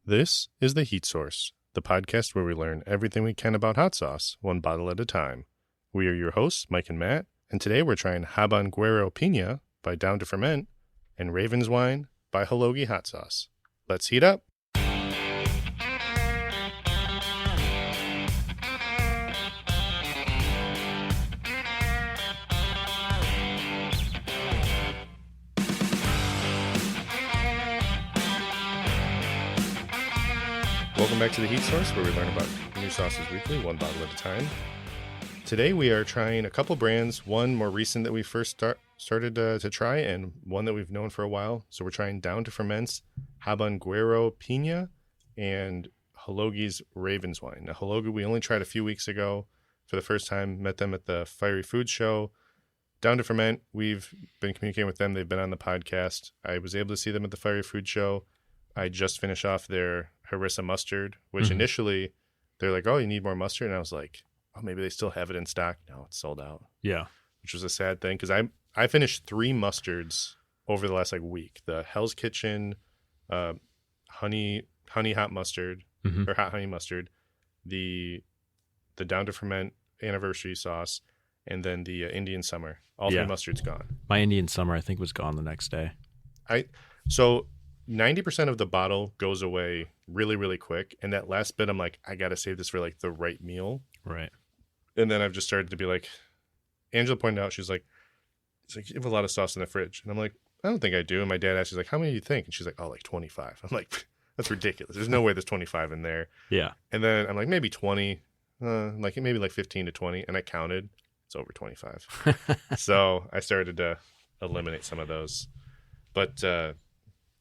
This is The Heat Source, the podcast where we learn everything we can about hot sauce, one bottle at a time. We are your hosts, Mike and Matt, and today we're trying Haban-güero Piña by Down2Ferment and Raven's Wine by Halogi Hot Sauce. Let's heat up. Welcome back to The Heat Source, where we learn about new sauces weekly, one bottle at a time. Today we are trying a couple brands, one more recent that we first started to try, and one that we've known for a while. So we're trying Down2Ferment's Haban-güero Piña and Halogi's Raven's Wine. Now Halogi we only tried a few weeks ago for the first time, met them at the Fiery Food Show. Down2Ferment, we've been communicating with them. They've been on the podcast. I was able to see them at the Fiery Food Show. I just finished off their harissa mustard, which initially they're like, oh, you need more mustard? And I was like, oh, maybe they still have it in stock. No, it's sold out. Yeah. Which was a sad thing because I finished 3 mustards over the last week. The Hell's Kitchen honey hot mustard or hot honey mustard, the Down2Ferment anniversary sauce, and then the Indian Summer. All 3 mustards gone. My Indian Summer, I think, was gone the next day. So 90% of the bottle goes away really, really quick. And that last bit, I'm like, I got to save this for the right meal. Right. And then I've just started to be like, Angela pointed out, she's like, you have a lot of sauce in the fridge. And I'm like, I don't think I do. And my dad asked, she's like, how many do you think? And she's like, oh, 25. I'm like, that's ridiculous. There's no way there's 25 in there. Yeah. And then I'm like, maybe 20, maybe 15 to 20. And I counted, it's over 25. So I started to eliminate some of those. But,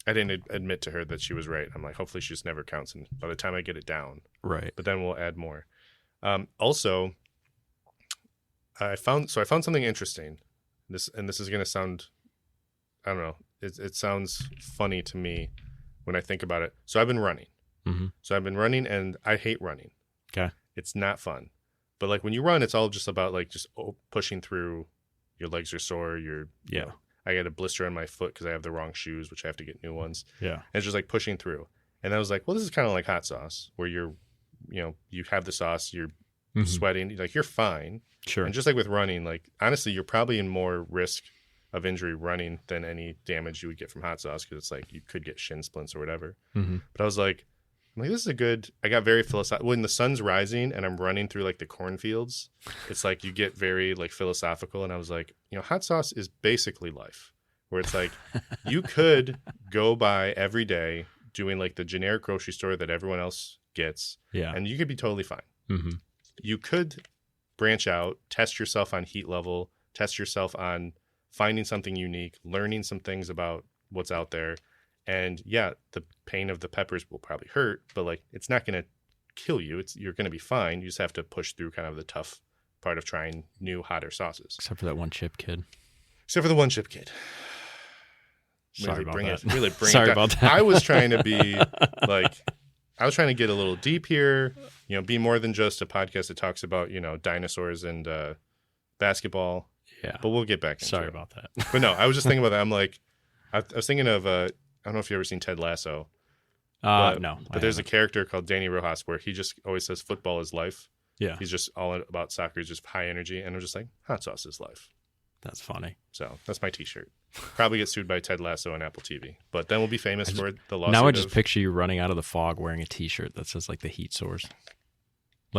I didn't admit to her that she was right. I'm like, hopefully she just never counts, and by the time I get it down. Right. But then we'll add more. Also, I found something interesting. This is going to sound, I don't know, it sounds funny to me when I think about it. So I've been running. So I've been running, and I hate running. Okay. It's not fun. But when you run, it's all just about pushing through. Your legs are sore. You know, I got a blister on my foot because I have the wrong shoes, which I have to get new ones. Yeah. And it's just pushing through. And I was like, well, this is kind of like hot sauce where you have the sauce, you're sweating, you're fine. Sure. And just like with running, honestly, you're probably in more risk of injury running than any damage you would get from hot sauce because it's you could get shin splints or whatever. But I was like, this is I got very philosophical. When the sun's rising and I'm running through the cornfields, it's you get very philosophical. And I was like, hot sauce is basically life, where it's you could go by every day doing the generic grocery store that everyone else gets. Yeah. And you could be totally fine. You could branch out, test yourself on heat level, test yourself on finding something unique, learning some things about what's out there. And yeah, the pain of the peppers will probably hurt, but it's not going to kill you. You're going to be fine. You just have to push through kind of the tough part of trying new, hotter sauces. Except for that one chip kid. Except for the one chip kid. Sorry about that. Really bring Sorry it down. about that. I was trying to be I was trying to get a little deep here. Be more than just a podcast that talks about dinosaurs and basketball. Yeah. But we'll get back into it. Sorry about that. But no, I was just thinking about that. I'm I was thinking of I don't know if you've ever seen Ted Lasso. No. But there's a character called Danny Rojas where he just always says football is life. Yeah. He's just all about soccer. He's just high energy. And I'm just hot sauce is life. That's funny. So that's my T-shirt. Probably get sued by Ted Lasso on Apple TV. But then we'll be famous for the lawsuit. Now I just picture you running out of the fog wearing a T-shirt that says the heat source.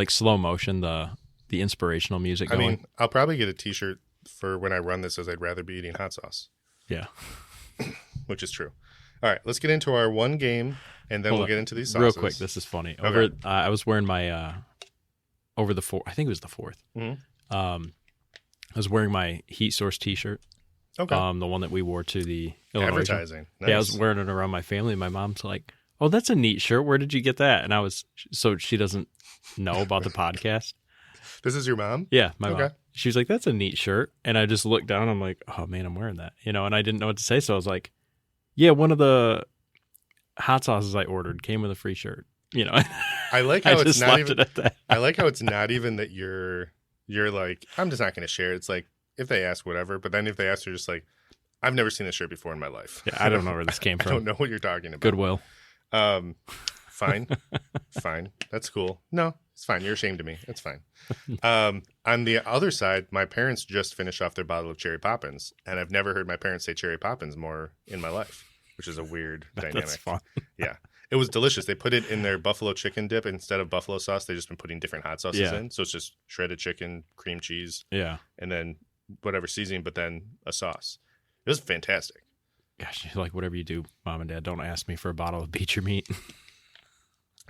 Slow motion, the inspirational music going. I'll probably get a T-shirt for when I run this as I'd rather be eating hot sauce. Yeah. Which is true. All right, let's get into our one game, and then we'll get into these sauces. Real quick, this is funny. Okay. I was wearing my over the 4th. I think it was the 4th. I was wearing my Heat Source T-shirt. Okay. The one that we wore to the Illinois advertising. Nice. Yeah, I was wearing it around my family. And my mom's like, "Oh, that's a neat shirt. Where did you get that?" And I was so she doesn't know about the podcast. This is your mom? Yeah, my mom. She was like, "That's a neat shirt," and I just looked down. I'm like, "Oh man, I'm wearing that," and I didn't know what to say, so I was like, yeah, one of the hot sauces I ordered came with a free shirt. I like how it's not even. It at that. I like how it's not even that you're I'm just not going to share it. It's if they ask, whatever. But then if they ask, you're just I've never seen this shirt before in my life. Yeah, I don't know where this came from. I don't know what you're talking about. Goodwill. Fine. Fine. That's cool. No, it's fine. You're ashamed of me. It's fine. On the other side, my parents just finished off their bottle of Cherry Poppins, and I've never heard my parents say Cherry Poppins more in my life, which is a weird dynamic. That's fun. Yeah. It was delicious. They put it in their buffalo chicken dip. Instead of buffalo sauce, they've just been putting different hot sauces in. So it's just shredded chicken, cream cheese, and then whatever seasoning, but then a sauce. It was fantastic. Gosh, like whatever you do, Mom and Dad, don't ask me for a bottle of Beat Your Meat.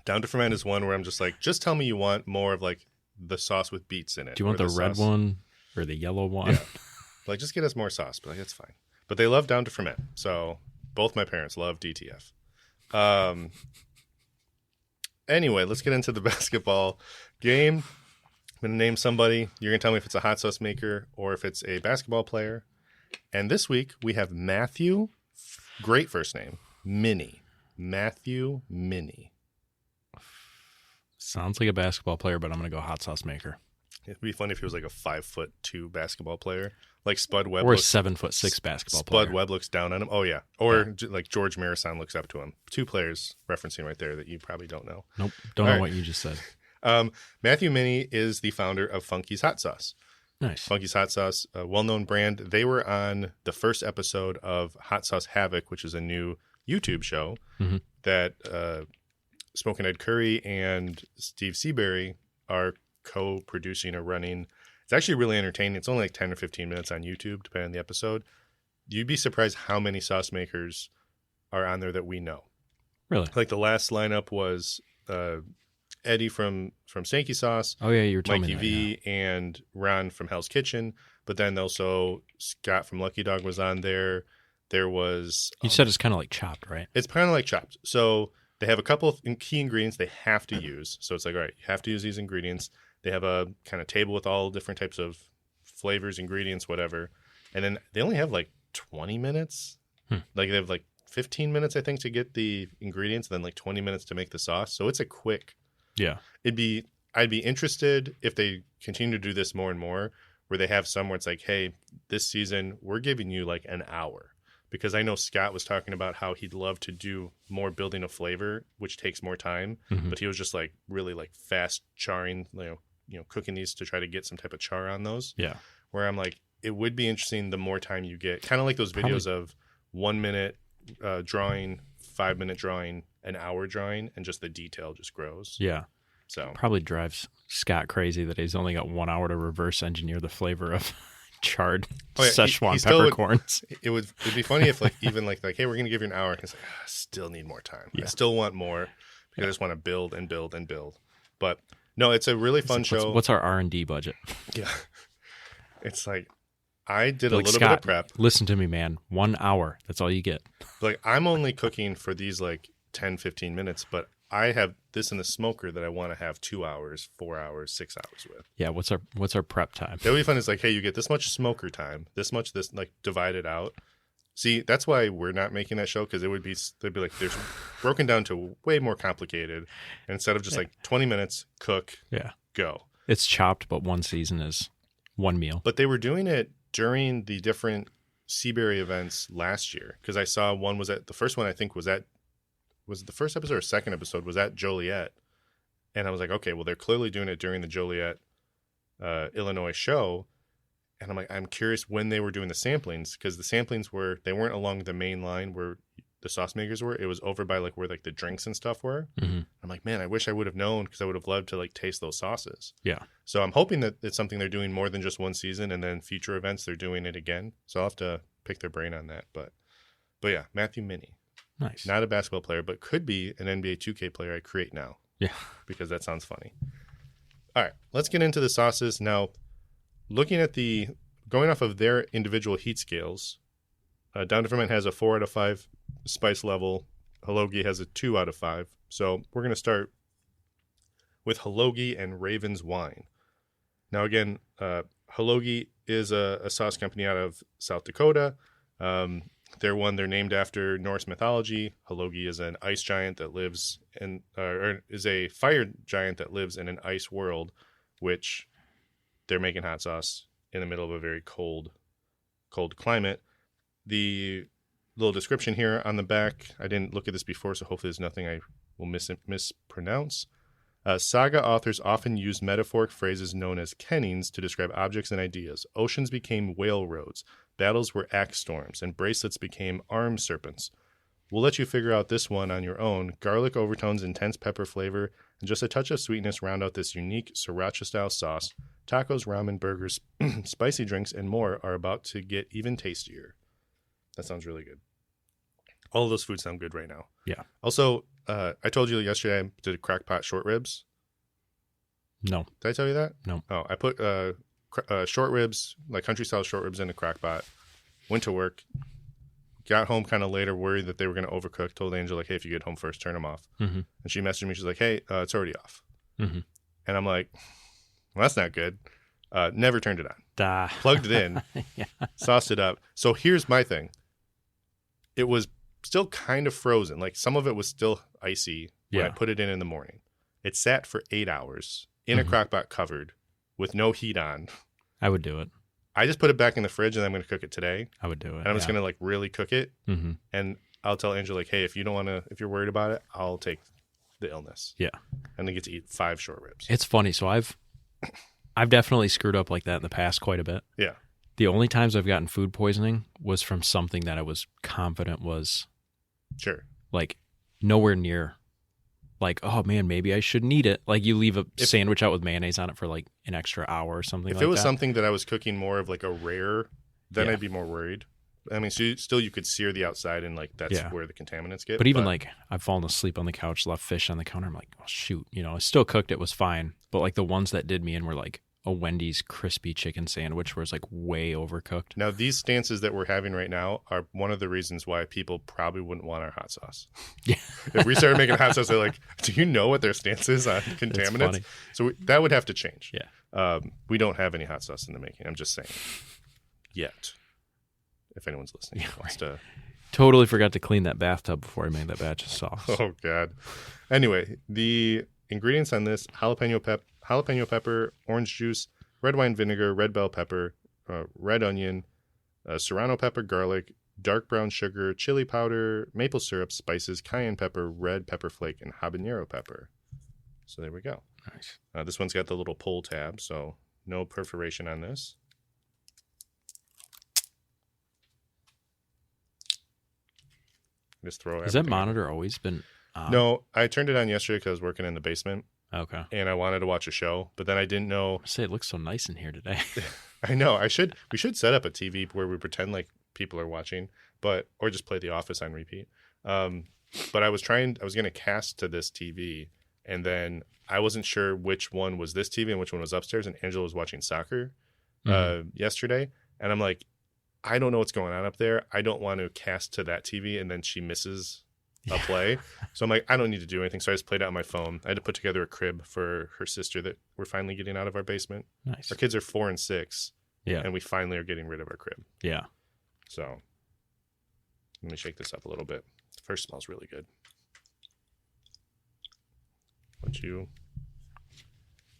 Down2Ferment is one where I'm just like, just tell me you want more of like the sauce with beets in it. Do you want the red one or the yellow one? Yeah. Like, just get us more sauce. But like, it's fine. But they love Down2Ferment. So both my parents love DTF. Anyway, let's get into the basketball game. I'm going to name somebody. You're going to tell me if it's a hot sauce maker or if it's a basketball player. And this week we have Matthew, great first name, Minnie. Matthew Minnie. Sounds like a basketball player, but I'm going to go hot sauce maker. It'd be funny if he was like a 5'2" basketball player, like Spud Webb. Or a 7'6" basketball player. Spud Webb looks down on him. Oh, yeah. Or like George Marison looks up to him. Two players referencing right there that you probably don't know. Nope. Don't know what you just said. Matthew Minnie is the founder of Funky's Hot Sauce. Nice. Funky's Hot Sauce, a well-known brand. They were on the first episode of Hot Sauce Havoc, which is a new YouTube show that Smokin' Ed Curry and Steve Seabury are co-producing or running. It's actually really entertaining. It's only like 10 or 15 minutes on YouTube, depending on the episode. You'd be surprised how many sauce makers are on there that we know. Really? Like the last lineup was Eddie from Stanky Sauce. Oh, yeah, you were telling Mikey me V, and Ron from Hell's Kitchen. But then also Scott from Lucky Dog was on there. There was... You said it's kind of like Chopped, right? It's kind of like Chopped. So they have a couple of key ingredients they have to use. So it's like, all right, you have to use these ingredients. They have a kind of table with all different types of flavors, ingredients, whatever. And then they only have like 20 minutes. Like they have like 15 minutes, I think, to get the ingredients, and then like 20 minutes to make the sauce. So it's a quick... Yeah. I'd be interested if they continue to do this more and more, where they have some where it's like, hey, this season we're giving you like an hour. Because I know Scott was talking about how he'd love to do more building of flavor, which takes more time. But he was just like really like fast charring, you know, cooking these to try to get some type of char on those. Yeah. Where I'm like, it would be interesting the more time you get, kind of like those videos of 1 minute drawing, 5 minute drawing, an hour drawing, and just the detail just grows. Yeah. So probably drives Scott crazy that he's only got 1 hour to reverse engineer the flavor of charred Szechuan peppercorns. It'd be funny if like even like hey, we're gonna give you an hour. He's like, I still need more time. I still want more because I just want to build and build and build. But no, it's a really fun show. What's our R&D budget? Yeah, it's like I did like, a little Scott, bit of prep. Listen to me, man. 1 hour. That's all you get. Like I'm only cooking for these like 10, 15 minutes, but I have this in the smoker that I want to have 2 hours, 4 hours, 6 hours with. Yeah, what's our prep time? That would be fun. It's like, hey, you get this much smoker time, this much, this like divided out. See, that's why we're not making that show, because they'd be like, there's broken down to way more complicated. And instead of just like 20 minutes, cook, go. It's Chopped, but one season is one meal. But they were doing it during the different Seabury events last year, because I saw one was at the first one. I think was it the first episode or second episode was at Joliet. And I was like, okay, well, they're clearly doing it during the Joliet, Illinois show. And I'm like, I'm curious when they were doing the samplings, because the samplings they weren't along the main line where the sauce makers were. It was over by like where like the drinks and stuff were. I'm like, man, I wish I would have known, because I would have loved to like taste those sauces. Yeah. So I'm hoping that it's something they're doing more than just one season, and then future events they're doing it again. So I'll have to pick their brain on that. But yeah, Matthew Minnie. Nice. Not a basketball player, but could be an NBA 2K player I create now. Yeah. Because that sounds funny. All right, let's get into the sauces. Now, looking at going off of their individual heat scales, Down2Ferment has a 4 out of 5 spice level. Halogi has a 2 out of 5. So we're going to start with Halogi and Raven's Wine. Now, again, Halogi is a sauce company out of South Dakota. They're named after Norse mythology. Halogi is an ice giant that lives or is a fire giant that lives in an ice world, which they're making hot sauce in the middle of a very cold climate. The little description here on the back, I didn't look at this before, so hopefully there's nothing I will mispronounce. Saga authors often use metaphoric phrases known as kennings to describe objects and ideas. Oceans became whale roads, battles were axe storms, and bracelets became arm serpents. We'll let you figure out this one on your own. Garlic overtones, intense pepper flavor, and just a touch of sweetness round out this unique sriracha-style sauce. Tacos, ramen, burgers, spicy drinks, and more are about to get even tastier. That sounds really good. All of those foods sound good right now. Yeah. Also, I told you yesterday I did crock pot short ribs. No. Did I tell you that? No. Oh, I put short ribs, like country-style short ribs in a crock pot. Went to work. Got home kind of later, worried that they were going to overcook. Told Angel, like, hey, if you get home first, turn them off. Mm-hmm. And she messaged me. She's like, hey, it's already off. Mm-hmm. And I'm like, well, that's not good. Never turned it on. Plugged it in. Yeah. Sauced it up. So here's my thing. It was still kind of frozen. Like, some of it was still icy when I put it in the morning. It sat for 8 hours in a crock pot covered with no heat on. I would do it. I just put it back in the fridge and I'm going to cook it today. I would do it. And I'm just going to like really cook it. Mm-hmm. And I'll tell Angel, like, hey, if you don't want to, if you're worried about it, I'll take the illness. Yeah. And then get to eat 5 short ribs. It's funny. So I've definitely screwed up like that in the past quite a bit. Yeah. The only times I've gotten food poisoning was from something that I was confident was like nowhere near like, oh man, maybe I shouldn't eat it. Like you leave a sandwich out with mayonnaise on it for like an extra hour or something like that. If it was something that I was cooking more of like a rare, then I'd be more worried. I mean, still you could sear the outside and like that's where the contaminants get. But even like I've fallen asleep on the couch, left fish on the counter. I'm like, oh shoot, I still cooked. It was fine. But like the ones that did me in were like a Wendy's crispy chicken sandwich where it's like way overcooked. Now, these stances that we're having right now are one of the reasons why people probably wouldn't want our hot sauce. Yeah. If we started making hot sauce, they're like, do you know what their stance is on contaminants? So that would have to change. Yeah. We don't have any hot sauce in the making. I'm just saying. Yet. If anyone's listening. Totally forgot to clean that bathtub before I made that batch of sauce. Oh, God. Anyway, the ingredients on this, jalapeno pepper, orange juice, red wine vinegar, red bell pepper, red onion, serrano pepper, garlic, dark brown sugar, chili powder, maple syrup, spices, cayenne pepper, red pepper flake, and habanero pepper. So there we go. Nice. This one's got the little pull tab, so no perforation on this. Just throw. Has that monitor always been on? No, I turned it on yesterday because I was working in the basement. Okay. And I wanted to watch a show, but then I didn't know. Say it looks so nice in here today. I know. We should set up a TV where we pretend like people are watching, or just play The Office on repeat. But I was going to cast to this TV, and then I wasn't sure which one was this TV and which one was upstairs. And Angela was watching soccer yesterday, and I'm like, I don't know what's going on up there. I don't want to cast to that TV, and then she misses a play. So I'm like, I don't need to do anything. So I just played it on my phone. I had to put together a crib for her sister that we're finally getting out of our basement. Nice. Our kids are 4 and 6. Yeah. And we finally are getting rid of our crib. Yeah. So let me shake this up a little bit. The first smells really good. Why don't you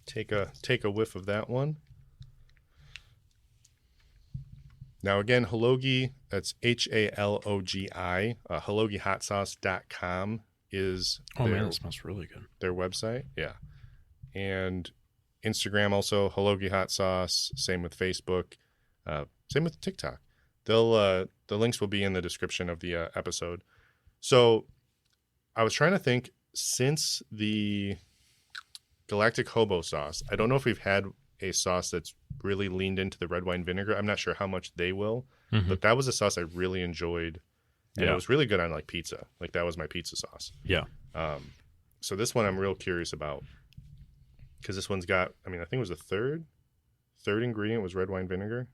take a whiff of that one? Now, again, Halogi, that's Halogi, halogihotsauce.com is that smells really good. Their website, yeah. And Instagram also, Halogi Hot Sauce, same with Facebook, same with TikTok. The links will be in the description of the episode. So I was trying to think, since the Galactic Hobo sauce, I don't know if we've had a sauce that's really leaned into the red wine vinegar. I'm not sure how much they will, but that was a sauce I really enjoyed. And it was really good on like pizza. Like that was my pizza sauce. Yeah. So this one I'm real curious about because this one's got, I think it was the third ingredient was red wine vinegar.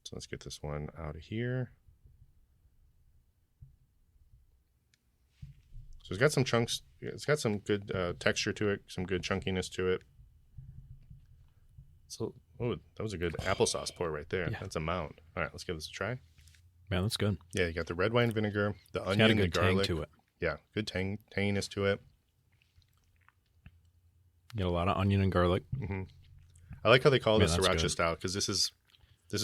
So let's get this one out of here. So it's got some chunks. It's got some good texture to it, some good chunkiness to it. So, that was a good applesauce pour right there. Yeah. That's a mound. All right, let's give this a try. Man, that's good. Yeah, you got the red wine vinegar, the onion, the garlic. Tang to it. Yeah, good tanginess to it. You get a lot of onion and garlic. Mm-hmm. I like how they call this sriracha style because this is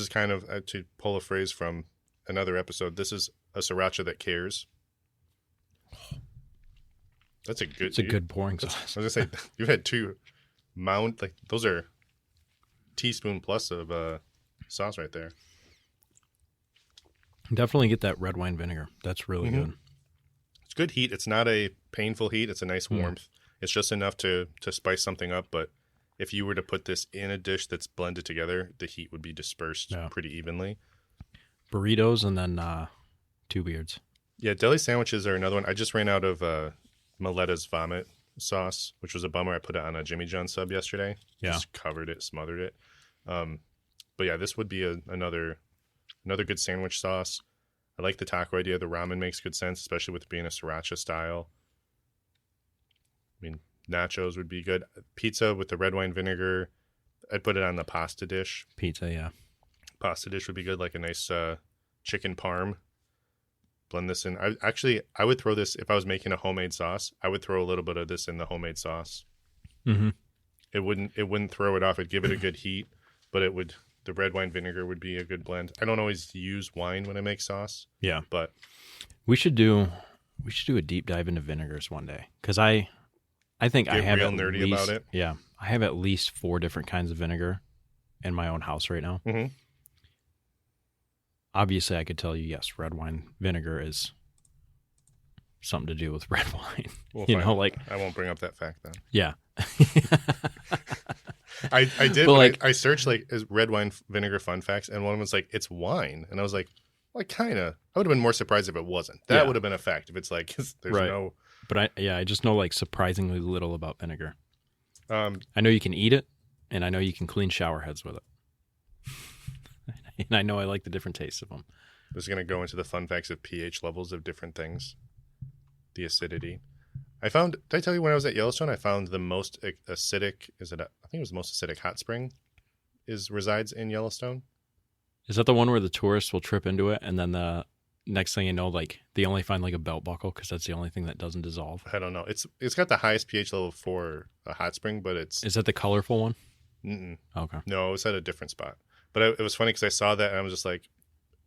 kind of, to pull a phrase from another episode, this is a sriracha that cares. That's a good. It's a good pouring sauce. I was gonna say you've had two like those are teaspoon plus of sauce right there. Definitely get that red wine vinegar. That's really good. It's good heat. It's not a painful heat. It's a nice warmth. It's just enough to spice something up. But if you were to put this in a dish that's blended together, the heat would be dispersed pretty evenly. Burritos and then Two Beards. Yeah, deli sandwiches are another one. I just ran out of Miletta's vomit sauce, which was a bummer. I put it on a Jimmy John sub yesterday. Yeah. Just covered it, smothered it. But yeah, this would be another good sandwich sauce. I like the taco idea. The ramen makes good sense, especially with it being a sriracha style. I mean, nachos would be good. Pizza with the red wine vinegar. I'd put it on the pasta dish. Pizza, yeah. Pasta dish would be good, like a nice chicken parm. Blend this in. I would throw this, if I was making a homemade sauce, I would throw a little bit of this in the homemade sauce. Mm-hmm. It wouldn't throw it off. It'd give it a good heat, but the red wine vinegar would be a good blend. I don't always use wine when I make sauce. Yeah. But we should do a deep dive into vinegars one day, because I think I have real nerdy about it. Yeah. I have at least 4 different kinds of vinegar in my own house right now. Mm-hmm. Obviously, I could tell you, yes, red wine vinegar is something to do with red wine. Well, I won't bring up that fact then. Yeah. I did. But I searched as red wine vinegar fun facts, and one was like, it's wine, and I was like, well, I would have been more surprised if it wasn't. That would have been a fact if it's like there's no. But I just know surprisingly little about vinegar. I know you can eat it, and I know you can clean shower heads with it. And I know I like the different tastes of them. I was going to go into the fun facts of pH levels of different things. The acidity. Did I tell you when I was at Yellowstone, I found the most acidic, I think it was the most acidic hot spring resides in Yellowstone. Is that the one where the tourists will trip into it, and then the next thing you know, they only find a belt buckle because that's the only thing that doesn't dissolve? I don't know. It's got the highest pH level for a hot spring, but Is that the colorful one? Mm-mm. Okay. No, it was at a different spot. But it was funny because I saw that and I was just like,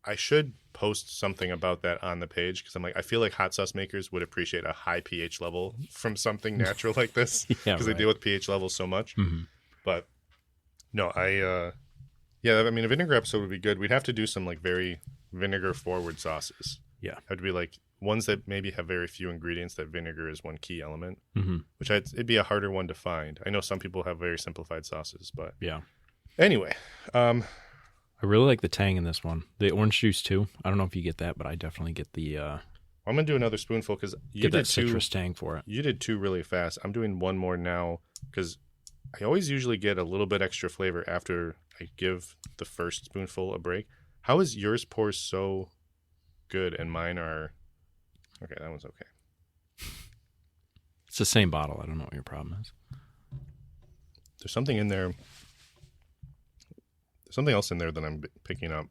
I should post something about that on the page, because I'm like, I feel like hot sauce makers would appreciate a high pH level from something natural like this, because they deal with pH levels so much. Mm-hmm. But no, a vinegar episode would be good. We'd have to do some very vinegar forward sauces. Yeah. It would be ones that maybe have very few ingredients, that vinegar is one key element, which it'd be a harder one to find. I know some people have very simplified sauces, but yeah. Anyway, I really like the tang in this one. The orange juice too. I don't know if you get that, but I definitely get the. I'm gonna do another spoonful because you get did that citrus tang for it. You did 2 really fast. I'm doing 1 more now because I always usually get a little bit extra flavor after I give the first spoonful a break. How is yours pours so good and mine are okay? That one's okay. It's the same bottle. I don't know what your problem is. There's something in there. Something else in there that I'm picking up.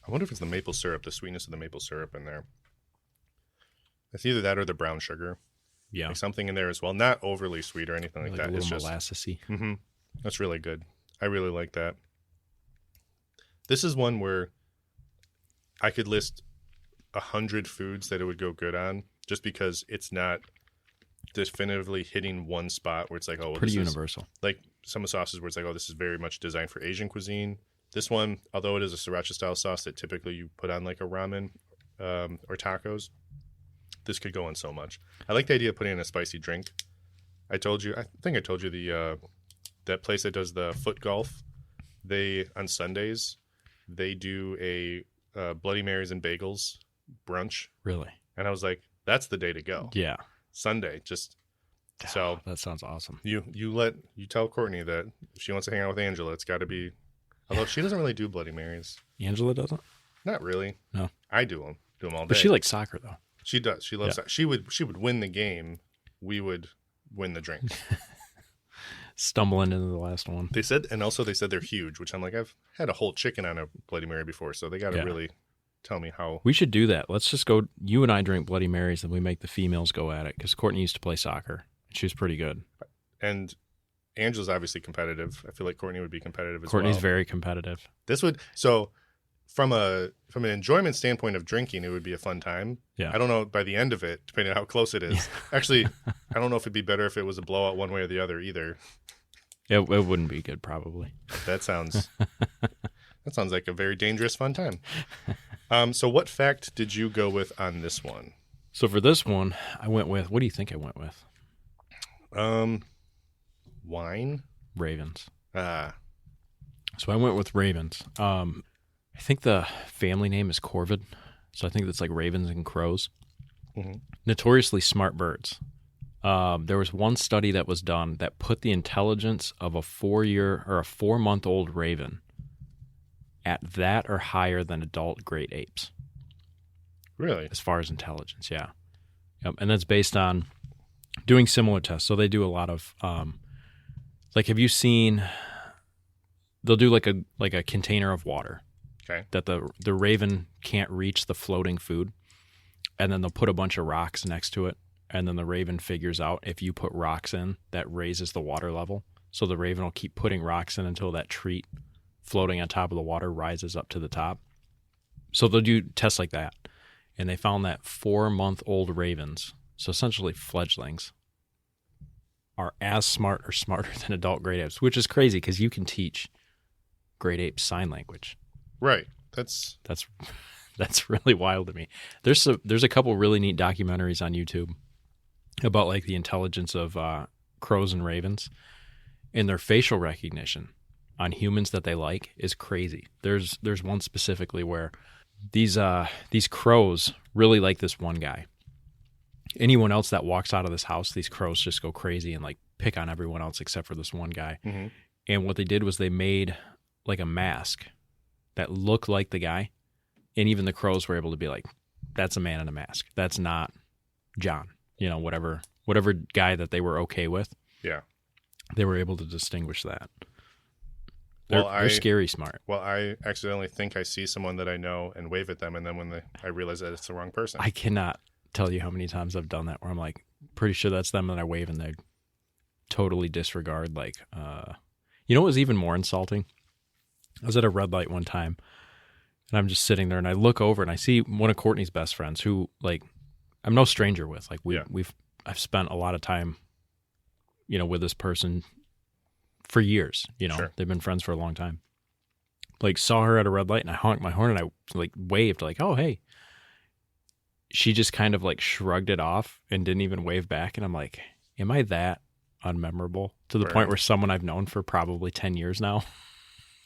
I wonder if it's the maple syrup, the sweetness of the maple syrup in there. It's either that or the brown sugar. Yeah. Something in there as well. Not overly sweet or anything like that. A little molassesy. Mm-hmm. That's really good. I really like that. This is one where I could list 100 foods that it would go good on, just because it's not definitively hitting one spot where it's like, oh, well, pretty universal. Like some of the sauces where it's like, oh, this is very much designed for Asian cuisine. This one, although it is a sriracha style sauce that typically you put on a ramen or tacos, this could go on so much. I like the idea of putting in a spicy drink. I think I told you the that place that does the foot golf. They on Sundays they do a Bloody Marys and bagels brunch. Really? And I was like, that's the day to go. Yeah. Sunday, so that sounds awesome. You tell Courtney that if she wants to hang out with Angela, it's got to be. Although she doesn't really do Bloody Marys. Angela doesn't. Not really. No. I do them all day. But she likes soccer though. She does. She loves soccer. She would win the game. We would win the drink. Stumbling into the last one. They said they're huge, which I'm like, I've had a whole chicken on a Bloody Mary before, so they got to really tell me how. We should do that. Let's just go. You and I drink Bloody Marys, and we make the females go at it, because Courtney used to play soccer. She was pretty good. And Angela's obviously competitive. I feel like Courtney would be competitive as Courtney's very competitive. from an enjoyment standpoint of drinking, it would be a fun time. Yeah. I don't know by the end of it, depending on how close it is. Actually, I don't know if it'd be better if it was a blowout one way or the other either. It wouldn't be good, probably. That sounds like a very dangerous fun time. So what fact did you go with on this one? So for this one, I went with, what do you think I went with? Wine? Ravens. So I went with ravens. I think the family name is corvid, so I think that's like ravens and crows. Mm-hmm. Notoriously smart birds. There was one study that was done that put the intelligence of a 4-month-old raven at that or higher than adult great apes. Really? As far as intelligence, yeah. Yep. And that's based on doing similar tests. So they do a lot of, have you seen? They'll do like a container of water. Okay. That the raven can't reach the floating food, and then they'll put a bunch of rocks next to it, and then the raven figures out if you put rocks in, that raises the water level. So the raven will keep putting rocks in until that treat floating on top of the water rises up to the top. So they'll do tests like that, and they found that 4-month-old ravens, so essentially fledglings, are as smart or smarter than adult great apes, which is crazy because you can teach great ape sign language. Right. That's really wild to me. There's a couple really neat documentaries on YouTube about like the intelligence of crows and ravens, and their facial recognition on humans that they like is crazy. There's one specifically where these crows really like this one guy. Anyone else that walks out of this house, these crows just go crazy and like pick on everyone else except for this one guy. Mm-hmm. And what they did was they made like a mask that looked like the guy, and even the crows were able to be like, that's a man in a mask. That's not John. Whatever guy that they were okay with. Yeah. They were able to distinguish that. They're scary smart. Well, I accidentally think I see someone that I know and wave at them, and then I realize that it's the wrong person. I cannot tell you how many times I've done that where I'm like, pretty sure that's them, and I wave and they totally disregard. Like, what was even more insulting? I was at a red light one time, and I'm just sitting there, and I look over, and I see one of Courtney's best friends, who like I'm no stranger with. Like I've spent a lot of time, with this person for years. Sure. They've been friends for a long time. Like saw her at a red light, and I honked my horn, and I like waved, like, "Oh, hey." She just kind of like shrugged it off and didn't even wave back, and I'm like, "Am I that unmemorable to the point where someone I've known for probably 10 years now?"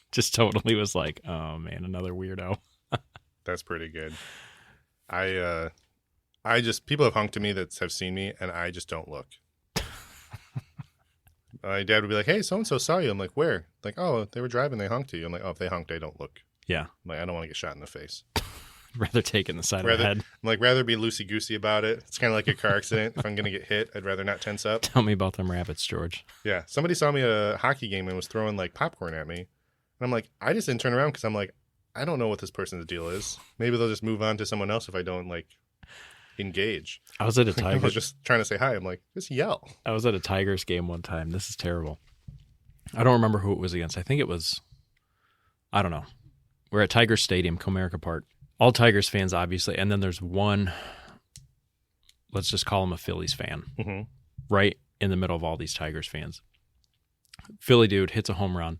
Just totally was like, oh man, another weirdo. That's pretty good. I people have honked to me that have seen me, and I just don't look. My dad would be like, "Hey, so-and-so saw you." I'm like, "Where?" Like, "Oh, they were driving, they honked to you." I'm like, "Oh, if they honked, I don't look." Yeah. I'm like, I don't want to get shot in the face. Rather take it in the side of the head. I'm like, rather be loosey-goosey about it. It's kind of like a car accident. If I'm going to get hit, I'd rather not tense up. Tell me about them rabbits, George. Yeah. Somebody saw me at a hockey game and was throwing like popcorn at me. And I'm like, I just didn't turn around because I'm like, I don't know what this person's deal is. Maybe they'll just move on to someone else if I don't like engage. I was at a Tigers. I was just trying to say hi. I'm like, just yell. I was at a Tigers game one time. This is terrible. I don't remember who it was against. I think it was, I don't know. We're at Tigers Stadium, Comerica Park. All Tigers fans, obviously. And then there's one, let's just call him a Phillies fan, mm-hmm. right in the middle of all these Tigers fans. Philly dude hits a home run.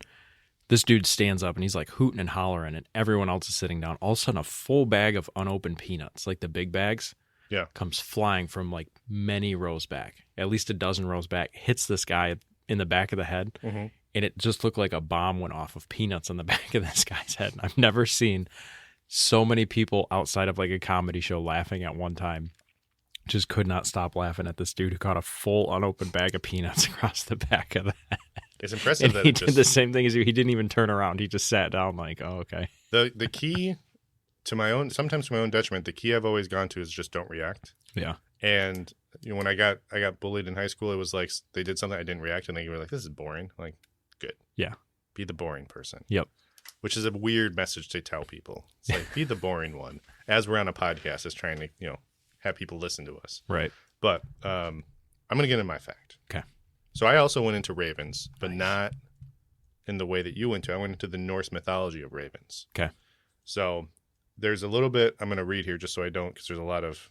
This dude stands up and he's like hooting and hollering, and everyone else is sitting down. All of a sudden, a full bag of unopened peanuts, like the big bags, comes flying from like many rows back, at least a dozen rows back, hits this guy in the back of the head, mm-hmm. and it just looked like a bomb went off of peanuts on the back of this guy's head. And I've never seen so many people outside of like a comedy show laughing at one time. Just could not stop laughing at this dude who caught a full unopened bag of peanuts across the back of the head. It's impressive that he did the same thing as you. He didn't even turn around. He just sat down like, oh, okay. The key to sometimes to my own detriment, the key I've always gone to is just don't react. Yeah. And when I got bullied in high school, it was like they did something, I didn't react, and they were like, this is boring. I'm like, good. Yeah. Be the boring person. Yep. Which is a weird message to tell people. It's like, be the boring one. As we're on a podcast, is trying to, have people listen to us. Right. But I'm going to get into my fact. Okay. So I also went into ravens, but not in the way that you went to. I went into the Norse mythology of ravens. Okay. So there's a little bit I'm going to read here just so I don't, because there's a lot of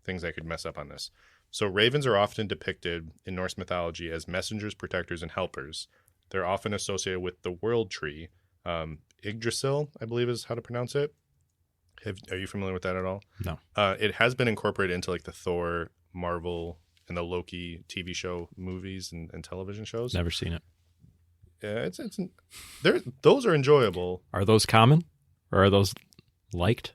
things I could mess up on this. So ravens are often depicted in Norse mythology as messengers, protectors, and helpers. They're often associated with the world tree. Yggdrasil, I believe is how to pronounce it. Are you familiar with that at all? No. It has been incorporated into like the Thor, Marvel, and the Loki TV show movies and television shows. Never seen it. Yeah, those are enjoyable. Are those common, or are those liked?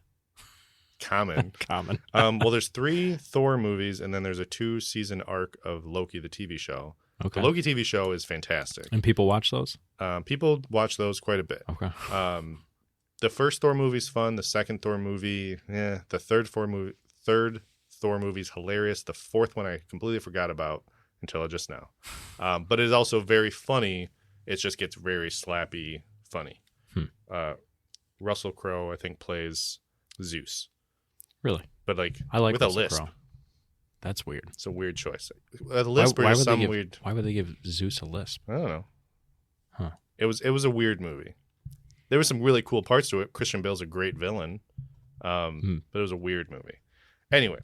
Common. Common. Well, there's 3 Thor movies, and then there's a 2-season arc of Loki, the TV show. Okay. The Loki TV show is fantastic. And people watch those? People watch those quite a bit. Okay. The first Thor movie's fun. The second Thor movie, the third Thor movie is hilarious. The fourth one I completely forgot about until just now. But it is also very funny. It just gets very slappy funny. Russell Crowe, I think, plays Zeus. Really? But I like with Russell a lisp. Crowe. That's weird. It's a weird choice. A lisp why is would some they give, weird. Why would they give Zeus a lisp? I don't know. Huh. It was a weird movie. There were some really cool parts to it. Christian Bale's a great villain, but it was a weird movie. Anyway,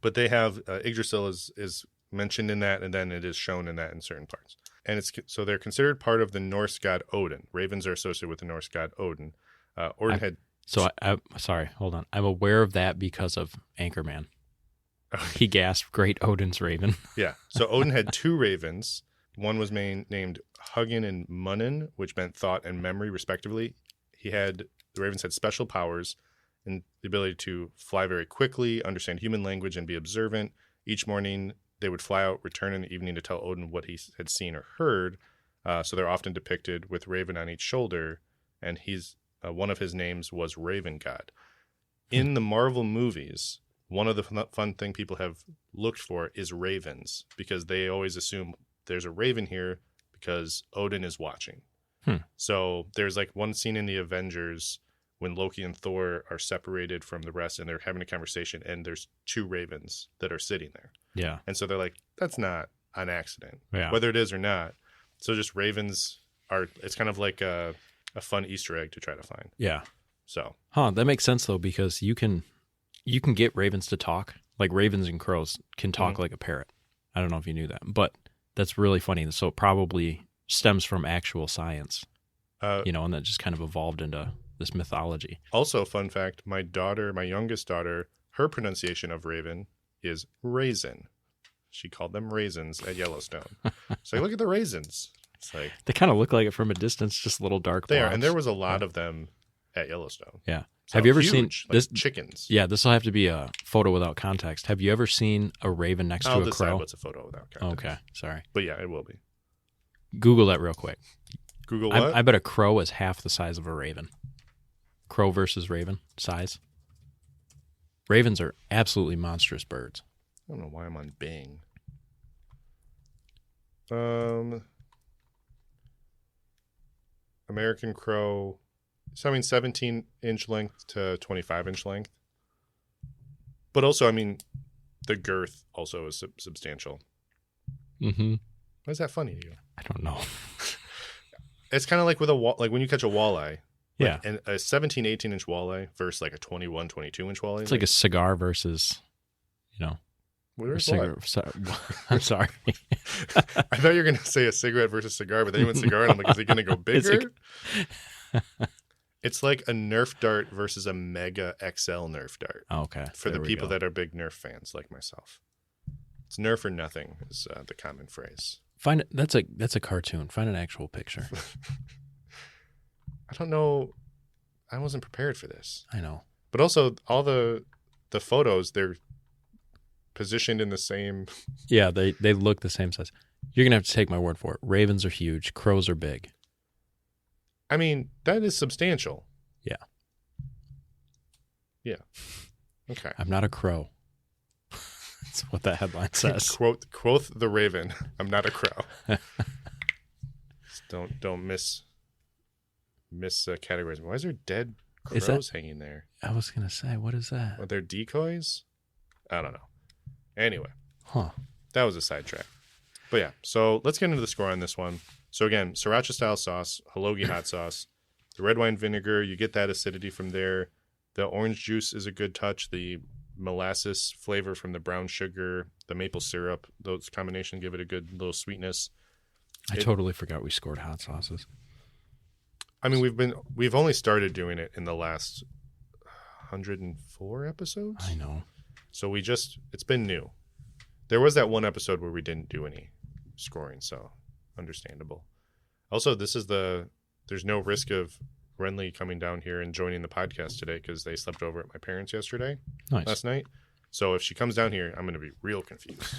but they have Yggdrasil is mentioned in that, and then it is shown in that in certain parts. And so they're considered part of the Norse god Odin. Ravens are associated with the Norse god Odin. Odin I'm sorry, hold on. I'm aware of that because of Anchorman. He gasped, "Great Odin's raven." Yeah. So Odin had 2 ravens. One was named Hugin and Munnin, which meant thought and memory, respectively. The ravens had special powers and the ability to fly very quickly, understand human language, and be observant. Each morning, they would fly out, return in the evening to tell Odin what he had seen or heard. So they're often depicted with raven on each shoulder, and one of his names was Raven God. In the Marvel movies, one of the fun thing people have looked for is ravens, because they always assume there's a raven here because Odin is watching. So there's like one scene in the Avengers when Loki and Thor are separated from the rest and they're having a conversation, and there's 2 ravens that are sitting there. Yeah. And so they're like, that's not an accident, yeah. Whether it is or not. So just ravens it's kind of like a fun Easter egg to try to find. Yeah. So. That makes sense though, because you can get ravens to talk. Like ravens and crows can talk like a parrot. I don't know if you knew that, but that's really funny. So it probably stems from actual science, and that just kind of evolved into this mythology. Also, fun fact, my youngest daughter, her pronunciation of raven is raisin. She called them raisins at Yellowstone. It's like, look at the raisins. It's like they kind of look like it from a distance, just little dark blobs. There, and there was a lot of them at Yellowstone. Yeah. So have you ever huge, seen this? Like chickens. Yeah, this will have to be a photo without context. Have you ever seen a raven next to a crow? I'll decide what's a photo without context. Okay, sorry. But yeah, it will be. Google that real quick. Google what? I bet a crow is half the size of a raven. Crow versus raven size. Ravens are absolutely monstrous birds. I don't know why I'm on Bing. American crow. So, 17-inch length to 25-inch length. But also, the girth also is substantial. Mm-hmm. Why is that funny to you? I don't know. It's kind of like with like when you catch a walleye. Yeah. And a 17, 18-inch walleye versus like a 21, 22-inch walleye. It's like a cigar versus, I'm sorry. I thought you were going to say a cigarette versus cigar, but then you went cigar, and I'm like, is it going to go bigger? It's like a Nerf dart versus a Mega XL Nerf dart. Oh, okay. For the people that are big Nerf fans like myself. It's Nerf or nothing is the common phrase. Find it. That's a cartoon. Find an actual picture. I don't know. I wasn't prepared for this. I know. But also, all the photos, they're positioned in the same. Yeah, they look the same size. You're gonna have to take my word for it. Ravens are huge. Crows are big. That is substantial. Yeah. Yeah. Okay. I'm not a crow. That's what that headline says. Quoth the raven. I'm not a crow. Don't miss categories. Why is there dead crows hanging there? I was gonna say, what is that? Are there decoys? I don't know. Anyway. Huh. That was a sidetrack. But yeah, so let's get into the score on this one. So again, sriracha style sauce, Halogi hot sauce, The red wine vinegar, you get that acidity from there. The orange juice is a good touch. The molasses flavor from the brown sugar, the maple syrup, those combinations give it a good little sweetness. I totally forgot we scored hot sauces. I mean, we've only started doing it in the last 104 episodes. I know. So it's been new. There was that one episode where we didn't do any scoring, so understandable. Also, there's no risk of Renly coming down here and joining the podcast today because they slept over at my parents last night. So if she comes down here, I'm going to be real confused.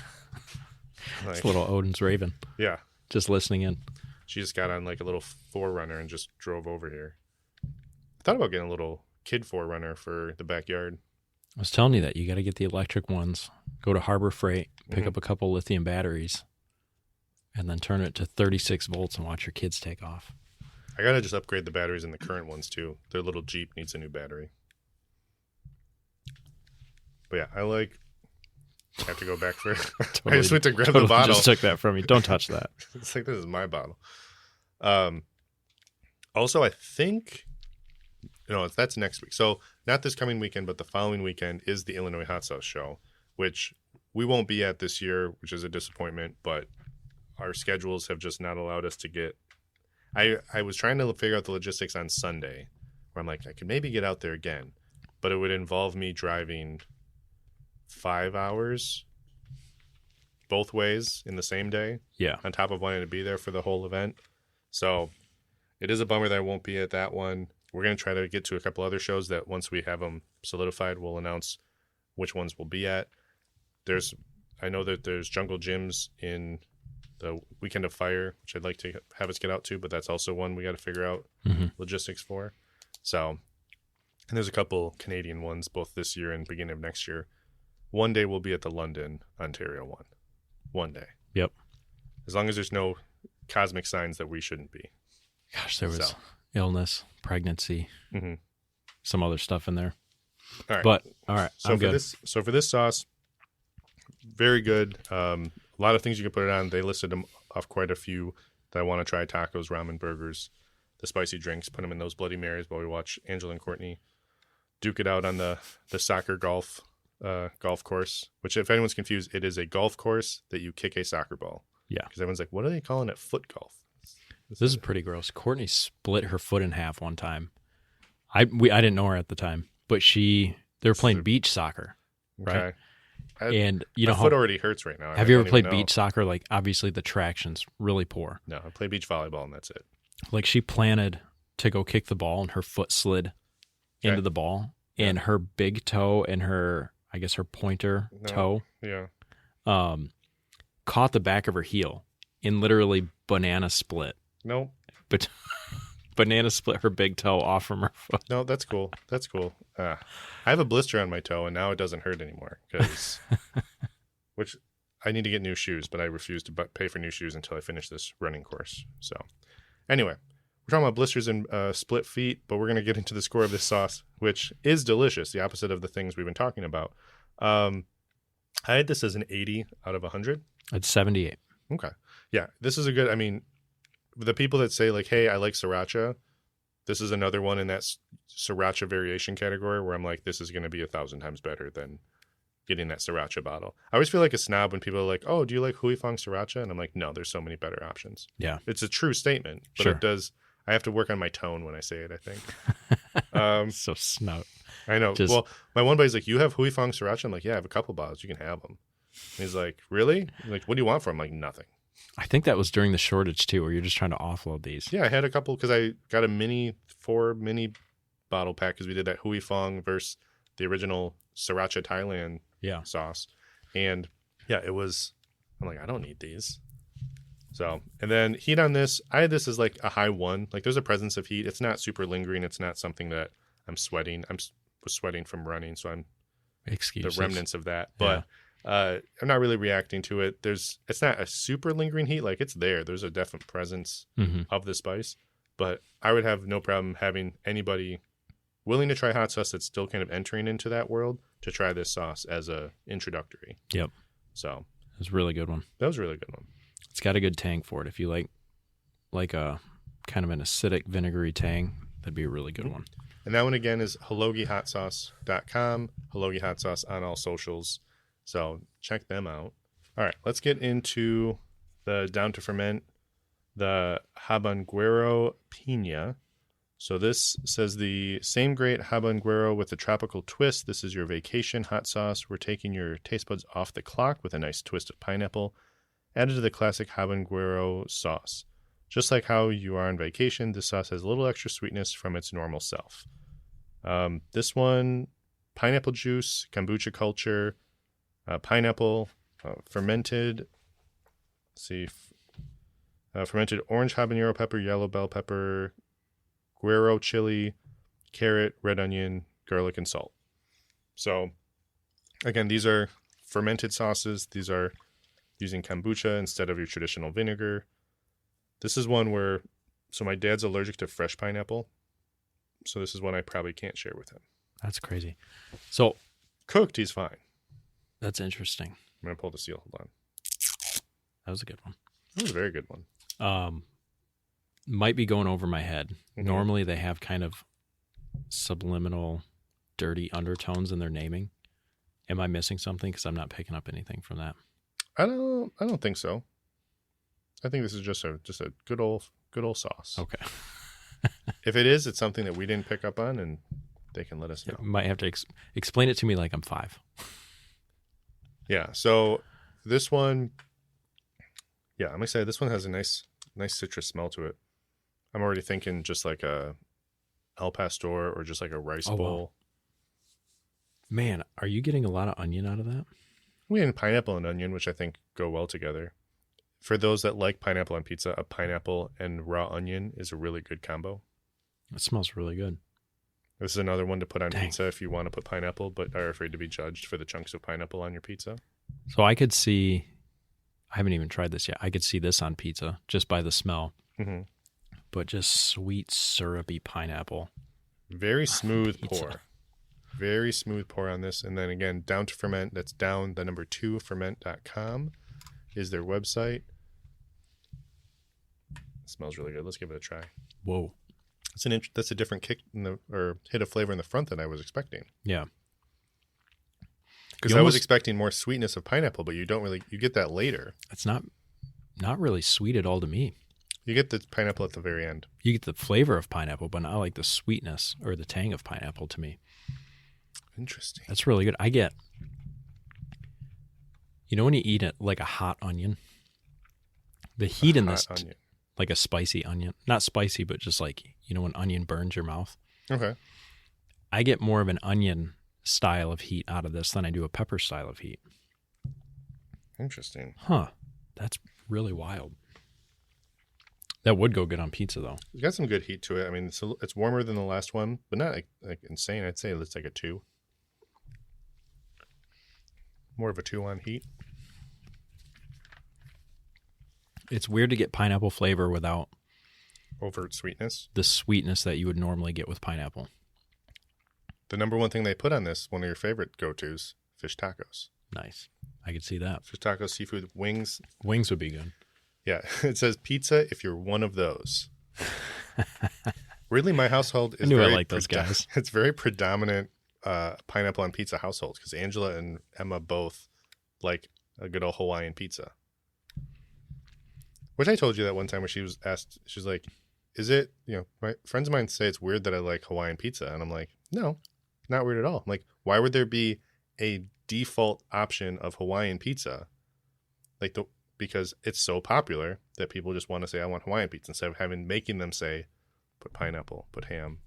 It's little Odin's Raven. Yeah. Just listening in. She just got on like a little 4Runner and just drove over here. I thought about getting a little kid 4Runner for the backyard. I was telling you that you got to get the electric ones. Go to Harbor Freight, pick up a couple lithium batteries, and then turn it to 36 volts and watch your kids take off. I got to just upgrade the batteries in the current ones, too. Their little Jeep needs a new battery. But yeah, I have to go back for I just went to grab the bottle. Just took that from you. Don't touch that. It's like, this is my bottle. Also, I think, that's next week. So not this coming weekend, but the following weekend is the Illinois Hot Sauce Show, which we won't be at this year, which is a disappointment, but our schedules have just not allowed us to get. I was trying to figure out the logistics on Sunday where I'm like, I could maybe get out there again, but it would involve me driving 5 hours both ways in the same day. Yeah. On top of wanting to be there for the whole event. So it is a bummer that I won't be at that one. We're going to try to get to a couple other shows that once we have them solidified, we'll announce which ones we'll be at. I know that there's Jungle Gyms in the Weekend of Fire, which I'd like to have us get out to, but that's also one we got to figure out logistics for. So, and there's a couple Canadian ones, both this year and beginning of next year. One day we'll be at the London, Ontario one. One day. Yep. As long as there's no cosmic signs that we shouldn't be. Gosh, there was illness, pregnancy, some other stuff in there. All right. But, all right, so for this sauce, very good. A lot of things you can put it on. They listed them off quite a few that I want to try: tacos, ramen, burgers, the spicy drinks. Put them in those Bloody Marys while we watch Angela and Courtney duke it out on the soccer golf course. Which, if anyone's confused, it is a golf course that you kick a soccer ball. Yeah, because everyone's like, "What are they calling it? Foot golf?" This is pretty gross. Courtney split her foot in half one time. I didn't know her at the time, but they were playing beach soccer, right? Okay. And my foot already hurts right now. Have you ever played beach soccer? Like, obviously the traction's really poor. No, I play beach volleyball and that's it. Like, she planted to go kick the ball and her foot slid into the ball, and her big toe and her pointer toe caught the back of her heel and literally banana split. Nope. But banana split her big toe off from her foot. No, that's cool. That's cool. I have a blister on my toe, and now it doesn't hurt anymore. Which I need to get new shoes, but I refuse to pay for new shoes until I finish this running course. So, anyway, we're talking about blisters and split feet, but we're going to get into the score of this sauce, which is delicious, the opposite of the things we've been talking about. I had this as an 80 out of 100. It's 78. Okay. Yeah, this is a good, the people that say, like, hey, I like sriracha, this is another one in that sriracha variation category where I'm like, this is going to be 1,000 times better than getting that sriracha bottle. I always feel like a snob when people are like, oh, do you like Hui Fong sriracha? And I'm like, no, there's so many better options. Yeah. It's a true statement, but it does, I have to work on my tone when I say it, I think. So snout. I know. Well, my one buddy's like, you have Hui Fong sriracha? I'm like, yeah, I have a couple bottles. You can have them. And he's like, really? I'm like, what do you want from them? I'm like, nothing. I think that was during the shortage too, where you're just trying to offload these. Yeah, I had a couple because I got a 4 mini bottle pack because we did that Hui Fong versus the original Sriracha Thailand sauce. And yeah, I'm like, I don't need these. So, and then heat on this, I had this as like a high 1. Like, there's a presence of heat. It's not super lingering. It's not something that I'm sweating. Was sweating from running, so I'm Excuses. The remnants of that. But I'm not really reacting to it. It's not a super lingering heat. Like, it's there. There's a definite presence of the spice. But I would have no problem having anybody willing to try hot sauce that's still kind of entering into that world to try this sauce as a introductory. Yep. So it was a really good one. That was a really good one. It's got a good tang for it. If you like a kind of an acidic, vinegary tang, That'd be a really good one. And that one again is halogihotsauce.com. Halogi Hot Sauce on all socials. So check them out. All right, let's get into the Down2Ferment, the Haban-güero Piña. So this says the same great Haban-güero with a tropical twist. This is your vacation hot sauce. We're taking your taste buds off the clock with a nice twist of pineapple added to the classic Haban-güero sauce. Just like how you are on vacation, this sauce has a little extra sweetness from its normal self. This one, pineapple juice, kombucha culture, pineapple, fermented orange habanero pepper, yellow bell pepper, guero chili, carrot, red onion, garlic, and salt. So, again, these are fermented sauces. These are using kombucha instead of your traditional vinegar. This is one where, so my dad's allergic to fresh pineapple. So this is one I probably can't share with him. That's crazy. So cooked, he's fine. That's interesting. I'm going to pull the seal. Hold on. That was a good one. That was a very good one. Might be going over my head. Mm-hmm. Normally they have kind of subliminal, dirty undertones in their naming. Am I missing something? Because I'm not picking up anything from that. I don't think so. I think this is just a good old sauce. Okay. If it is, it's something that we didn't pick up on, and they can let us know. You might have to explain it to me like I'm 5. Yeah. So this one, yeah, I'm excited. This one has a nice citrus smell to it. I'm already thinking just like a El Pastor or just like a rice bowl. Wow. Man, are you getting a lot of onion out of that? We had pineapple and onion, which I think go well together. For those that like pineapple on pizza, a pineapple and raw onion is a really good combo. It smells really good. This is another one to put on pizza if you want to put pineapple, but are afraid to be judged for the chunks of pineapple on your pizza. So I could see, I haven't even tried this yet. I could see this on pizza just by the smell. Mm-hmm. But just sweet, syrupy pineapple. Very smooth pour. Very smooth pour on this. And then again, Down2Ferment, that's down, the number 2ferment.com is their website. It smells really good. Let's give it a try. Whoa. That's a different kick or hit of flavor in the front than I was expecting. Yeah. Because I was expecting more sweetness of pineapple, but you get that later. It's not really sweet at all to me. You get the pineapple at the very end. You get the flavor of pineapple, but not like the sweetness or the tang of pineapple to me. Interesting. That's really good. I get, when you eat it like a hot onion, the heat in this, onion. Like a spicy onion, not spicy, but just like, when onion burns your mouth. Okay. I get more of an onion style of heat out of this than I do a pepper style of heat. Interesting. Huh. That's really wild. That would go good on pizza, though. It's got some good heat to it. I mean, it's warmer than the last one, but not like insane. I'd say it's like a 2. More of a 2 on heat. It's weird to get pineapple flavor without overt sweetness. The sweetness that you would normally get with pineapple. The number one thing they put on this, one of your favorite go-tos, fish tacos. Nice. I could see that. Fish tacos, seafood, wings. Wings would be good. Yeah. It says pizza if you're one of those. Really, my household is I like those guys. It's very predominant pineapple on pizza household because Angela and Emma both like a good old Hawaiian pizza. Which I told you that one time when she was asked, she's like, is it, my friends of mine say it's weird that I like Hawaiian pizza. And I'm like, no, not weird at all. I'm like, why would there be a default option of Hawaiian pizza? Because it's so popular that people just want to say, I want Hawaiian pizza instead of making them say, put pineapple, put ham.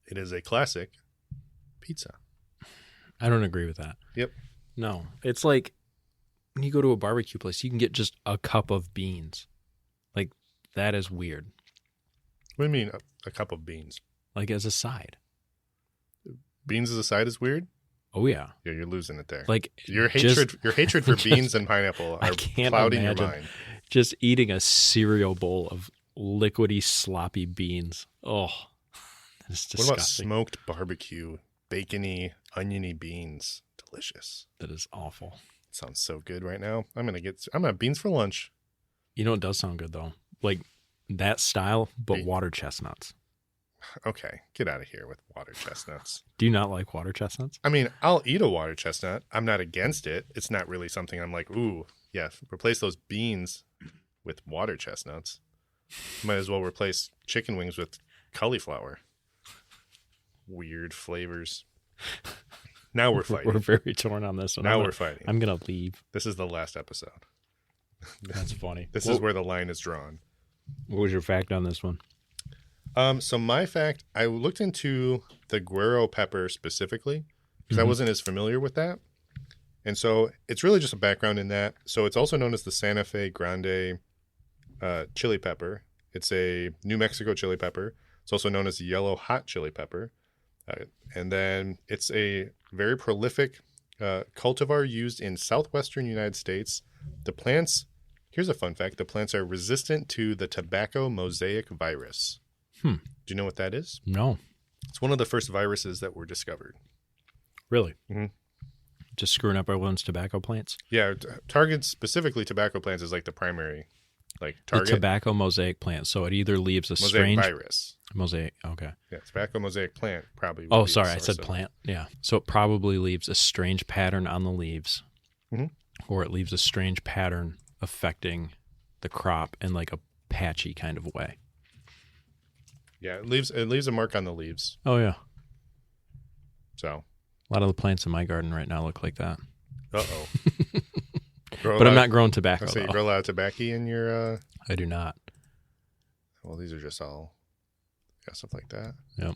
It is a classic pizza. I don't agree with that. Yep. No, it's like when you go to a barbecue place, you can get just a cup of beans. Like, that is weird. What do you mean a cup of beans? Like as a side. Beans as a side is weird? Oh, yeah. Yeah, you're losing it there. Like your hatred for beans and pineapple are clouding your mind. Just eating a cereal bowl of liquidy, sloppy beans. Oh, that's disgusting. What about smoked barbecue, bacony, oniony beans? Delicious. That is awful. Sounds so good right now. I'm gonna have beans for lunch. It does sound good though. Like that style, but water chestnuts. Okay, get out of here with water chestnuts. Do you not like water chestnuts? I mean, I'll eat a water chestnut. I'm not against it. It's not really something I'm like, ooh, yeah, replace those beans with water chestnuts. Might as well replace chicken wings with cauliflower. Weird flavors. Now we're fighting. We're very torn on this one. Now we're fighting. I'm going to leave. This is the last episode. That's funny. This is where the line is drawn. What was your fact on this one? So my fact, I looked into the Güero pepper specifically because I wasn't as familiar with that. And so it's really just a background in that. So it's also known as the Santa Fe Grande chili pepper. It's a New Mexico chili pepper. It's also known as the yellow hot chili pepper. And then it's a very prolific cultivar used in southwestern United States. The plants, here's a fun fact, the plants are resistant to the tobacco mosaic virus. Do you know what that is? No. It's one of the first viruses that were discovered. Really? Mm-hmm. Just screwing up everyone's tobacco plants? Yeah, targets specifically tobacco plants is like the primary target. The tobacco mosaic plant. So it either leaves a mosaic strange virus. Mosaic, okay. Yeah, tobacco mosaic plant probably. Oh, sorry, I said plant. Yeah. So it probably leaves a strange pattern on the leaves, or it leaves a strange pattern affecting the crop in like a patchy kind of way. Yeah, it leaves a mark on the leaves. Oh yeah. So a lot of the plants in my garden right now look like that. Uh-oh. But I'm not growing tobacco. So you grow a lot of tobacco in your... I do not. Well, these are just all stuff like that. Yep.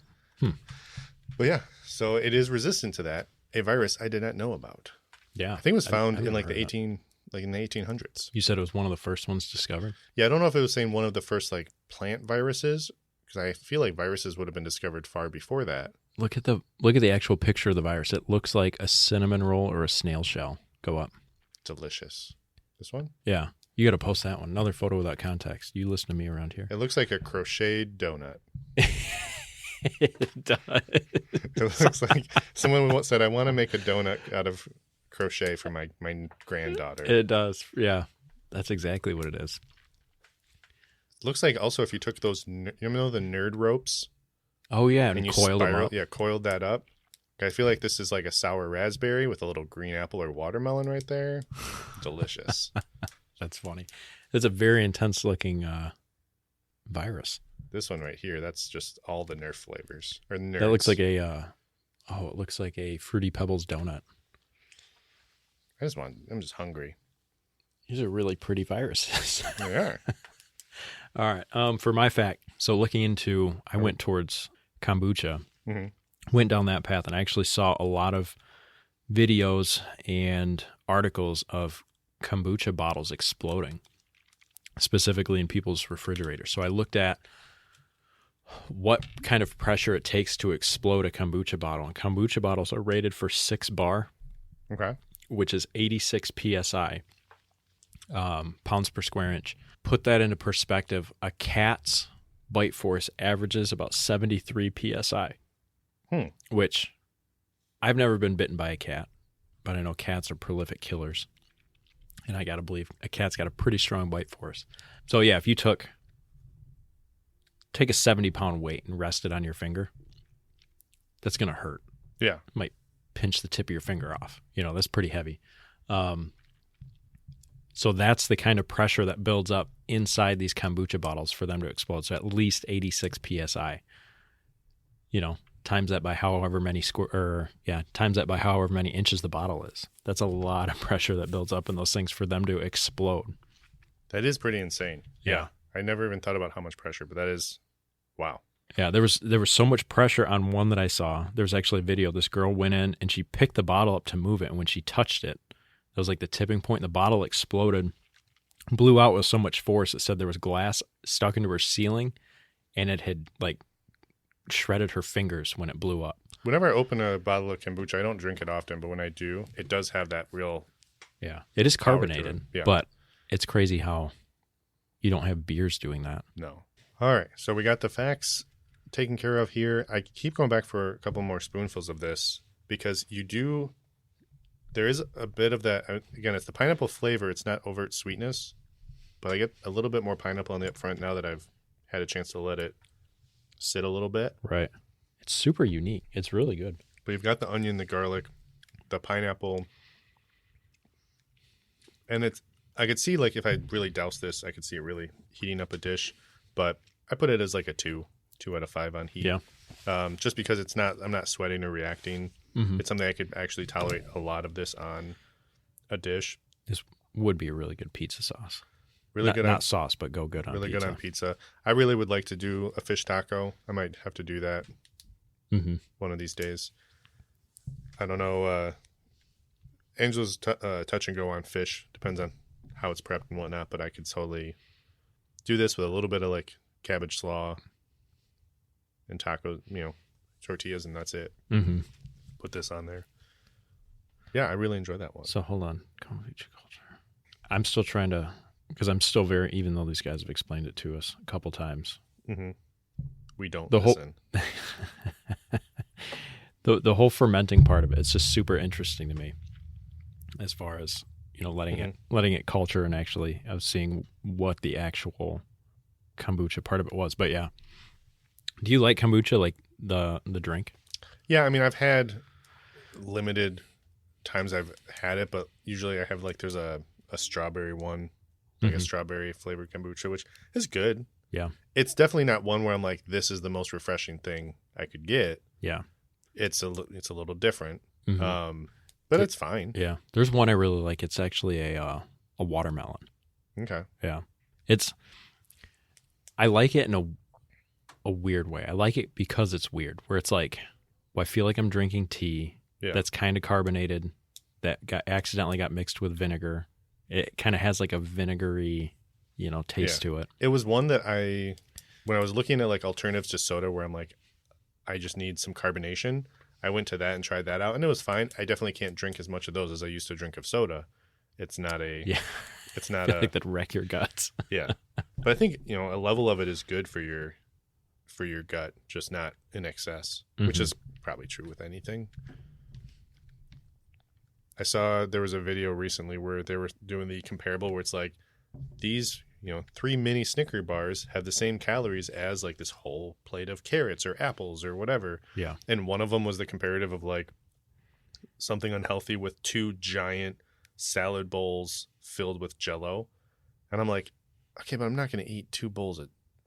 But yeah, so it is resistant to that. A virus I did not know about. Yeah. I think it was found in like the 1800s. You said it was one of the first ones discovered? Yeah, I don't know if it was saying one of the first like plant viruses, because I feel like viruses would have been discovered far before that. Look at the actual picture of the virus. It looks like a cinnamon roll or a snail shell. Go up. Delicious. This one? Yeah. You got to post that one. Another photo without context. You listen to me around here. It looks like a crocheted donut. It does. It looks like someone said, I want to make a donut out of crochet for my granddaughter. It does. Yeah. That's exactly what it is. It looks like also if you took those, you know the nerd ropes? Oh, yeah. And you coiled them up. Yeah, coiled that up. I feel like this is like a sour raspberry with a little green apple or watermelon right there. Delicious. That's funny. It's a very intense looking virus. This one right here, that's just all the Nerf flavors. Or nerds. That looks like it looks like a Fruity Pebbles donut. I'm just hungry. These are really pretty viruses. They are. All right. For my fact, so looking into, I went towards kombucha, went down that path, and I actually saw a lot of videos and articles of kombucha bottles exploding, specifically in people's refrigerators. So I looked at what kind of pressure it takes to explode a kombucha bottle. And kombucha bottles are rated for 6 bar, which is 86 psi, pounds per square inch. Put that into perspective, a cat's bite force averages about 73 psi, which I've never been bitten by a cat, but I know cats are prolific killers. And I got to believe a cat's got a pretty strong bite force. So yeah, if you take a 70-pound weight and rest it on your finger, that's going to hurt. Yeah. It might pinch the tip of your finger off. That's pretty heavy. So that's the kind of pressure that builds up inside these kombucha bottles for them to explode. So at least 86 psi. Times that by however many inches the bottle is. That's a lot of pressure that builds up in those things for them to explode. That is pretty insane. Yeah. I never even thought about how much pressure, but that is wow. Yeah, there was so much pressure on one that I saw. There was actually a video. This girl went in and she picked the bottle up to move it, and when she touched it, that was like the tipping point. The bottle exploded, blew out with so much force. It said there was glass stuck into her ceiling, and it had like shredded her fingers when it blew up. Whenever I open a bottle of kombucha, I don't drink it often, but when I do, it does have that real... Yeah, it is carbonated, but it's crazy how you don't have beers doing that. No. All right, so we got the facts taken care of here. I keep going back for a couple more spoonfuls of this because there is a bit of that. Again, it's the pineapple flavor. It's not overt sweetness, but I get a little bit more pineapple on the up front now that I've had a chance to let it sit a little bit. Right. It's super unique. It's really good. But you've got the onion, the garlic, the pineapple. And I could see, like, if I really douse this, I could see it really heating up a dish. But I put it as like a 2 out of 5 on heat. Yeah. Just because I'm not sweating or reacting. Mm-hmm. It's something I could actually tolerate a lot of this on a dish. This would be a really good pizza sauce. Really good on not sauce, but go good on really pizza. Good on pizza. I really would like to do a fish taco. I might have to do that one of these days. I don't know. Angela's touch and go on fish. Depends on how it's prepped and whatnot, but I could totally do this with a little bit of like cabbage slaw and taco, tortillas, and that's it. Mm-hmm. Put this on there. Yeah, I really enjoy that one. So hold on. Kombucha culture. I'm still trying to, because I'm still even though these guys have explained it to us a couple times. Mm-hmm. We don't listen. The whole fermenting part of it, it's just super interesting to me as far as, letting it culture and actually seeing what the actual kombucha part of it was. But yeah. Do you like kombucha, like the drink? Yeah, I mean, I've had limited times I've had it, but usually I have like there's a strawberry one, like a strawberry flavored kombucha, which is good. Yeah. It's definitely not one where I'm like, this is the most refreshing thing I could get. Yeah. It's a little different, but it's fine. Yeah. There's one I really like. It's actually a watermelon. Okay. Yeah. I like it in a weird way. I like it because it's weird, where it's like, well, I feel like I'm drinking tea that's kind of carbonated, that accidentally got mixed with vinegar. It kind of has like a vinegary, taste to it. It was one that when I was looking at like alternatives to soda, where I'm like, I just need some carbonation, I went to that and tried that out, and it was fine. I definitely can't drink as much of those as I used to drink of soda. It's not it's not like that wreck your guts. Yeah. But I think, a level of it is good for your gut, just not in excess, which is probably true with anything. I saw there was a video recently where they were doing the comparable where it's like these, 3 mini Snicker bars have the same calories as like this whole plate of carrots or apples or whatever. Yeah. And one of them was the comparative of like something unhealthy with 2 giant salad bowls filled with Jell-O. And I'm like, okay, but I'm not going to eat 2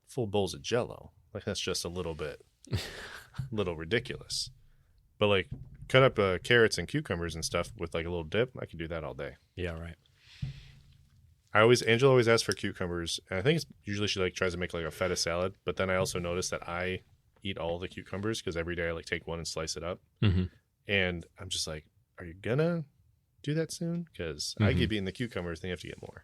full bowls of Jell-O. Like, that's just a little ridiculous. But like, cut up carrots and cucumbers and stuff with like a little dip, I could do that all day. Yeah, right. Angela always asks for cucumbers, and I think it's usually she like tries to make like a feta salad. But then I also notice that I eat all the cucumbers because every day I like take one and slice it up. Mm-hmm. And I'm just like, are you gonna do that soon? Because I keep eating the cucumbers, then you have to get more.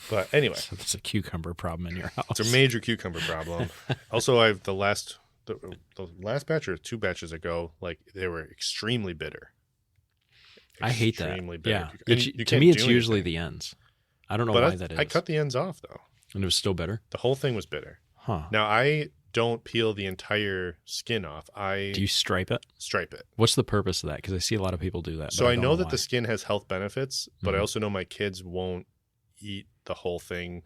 But anyway, so there's a cucumber problem in your house. It's a major cucumber problem. Also, I've the last batch or 2 batches ago, like they were extremely bitter. I hate that. Extremely bitter. Yeah, to me, it's usually the ends. I don't know why that is. I cut the ends off though, and it was still bitter. The whole thing was bitter. Huh? Now I don't peel the entire skin off. Do you stripe it? Stripe it. What's the purpose of that? Because I see a lot of people do that. So I know that the skin has health benefits, but I also know my kids won't eat the whole thing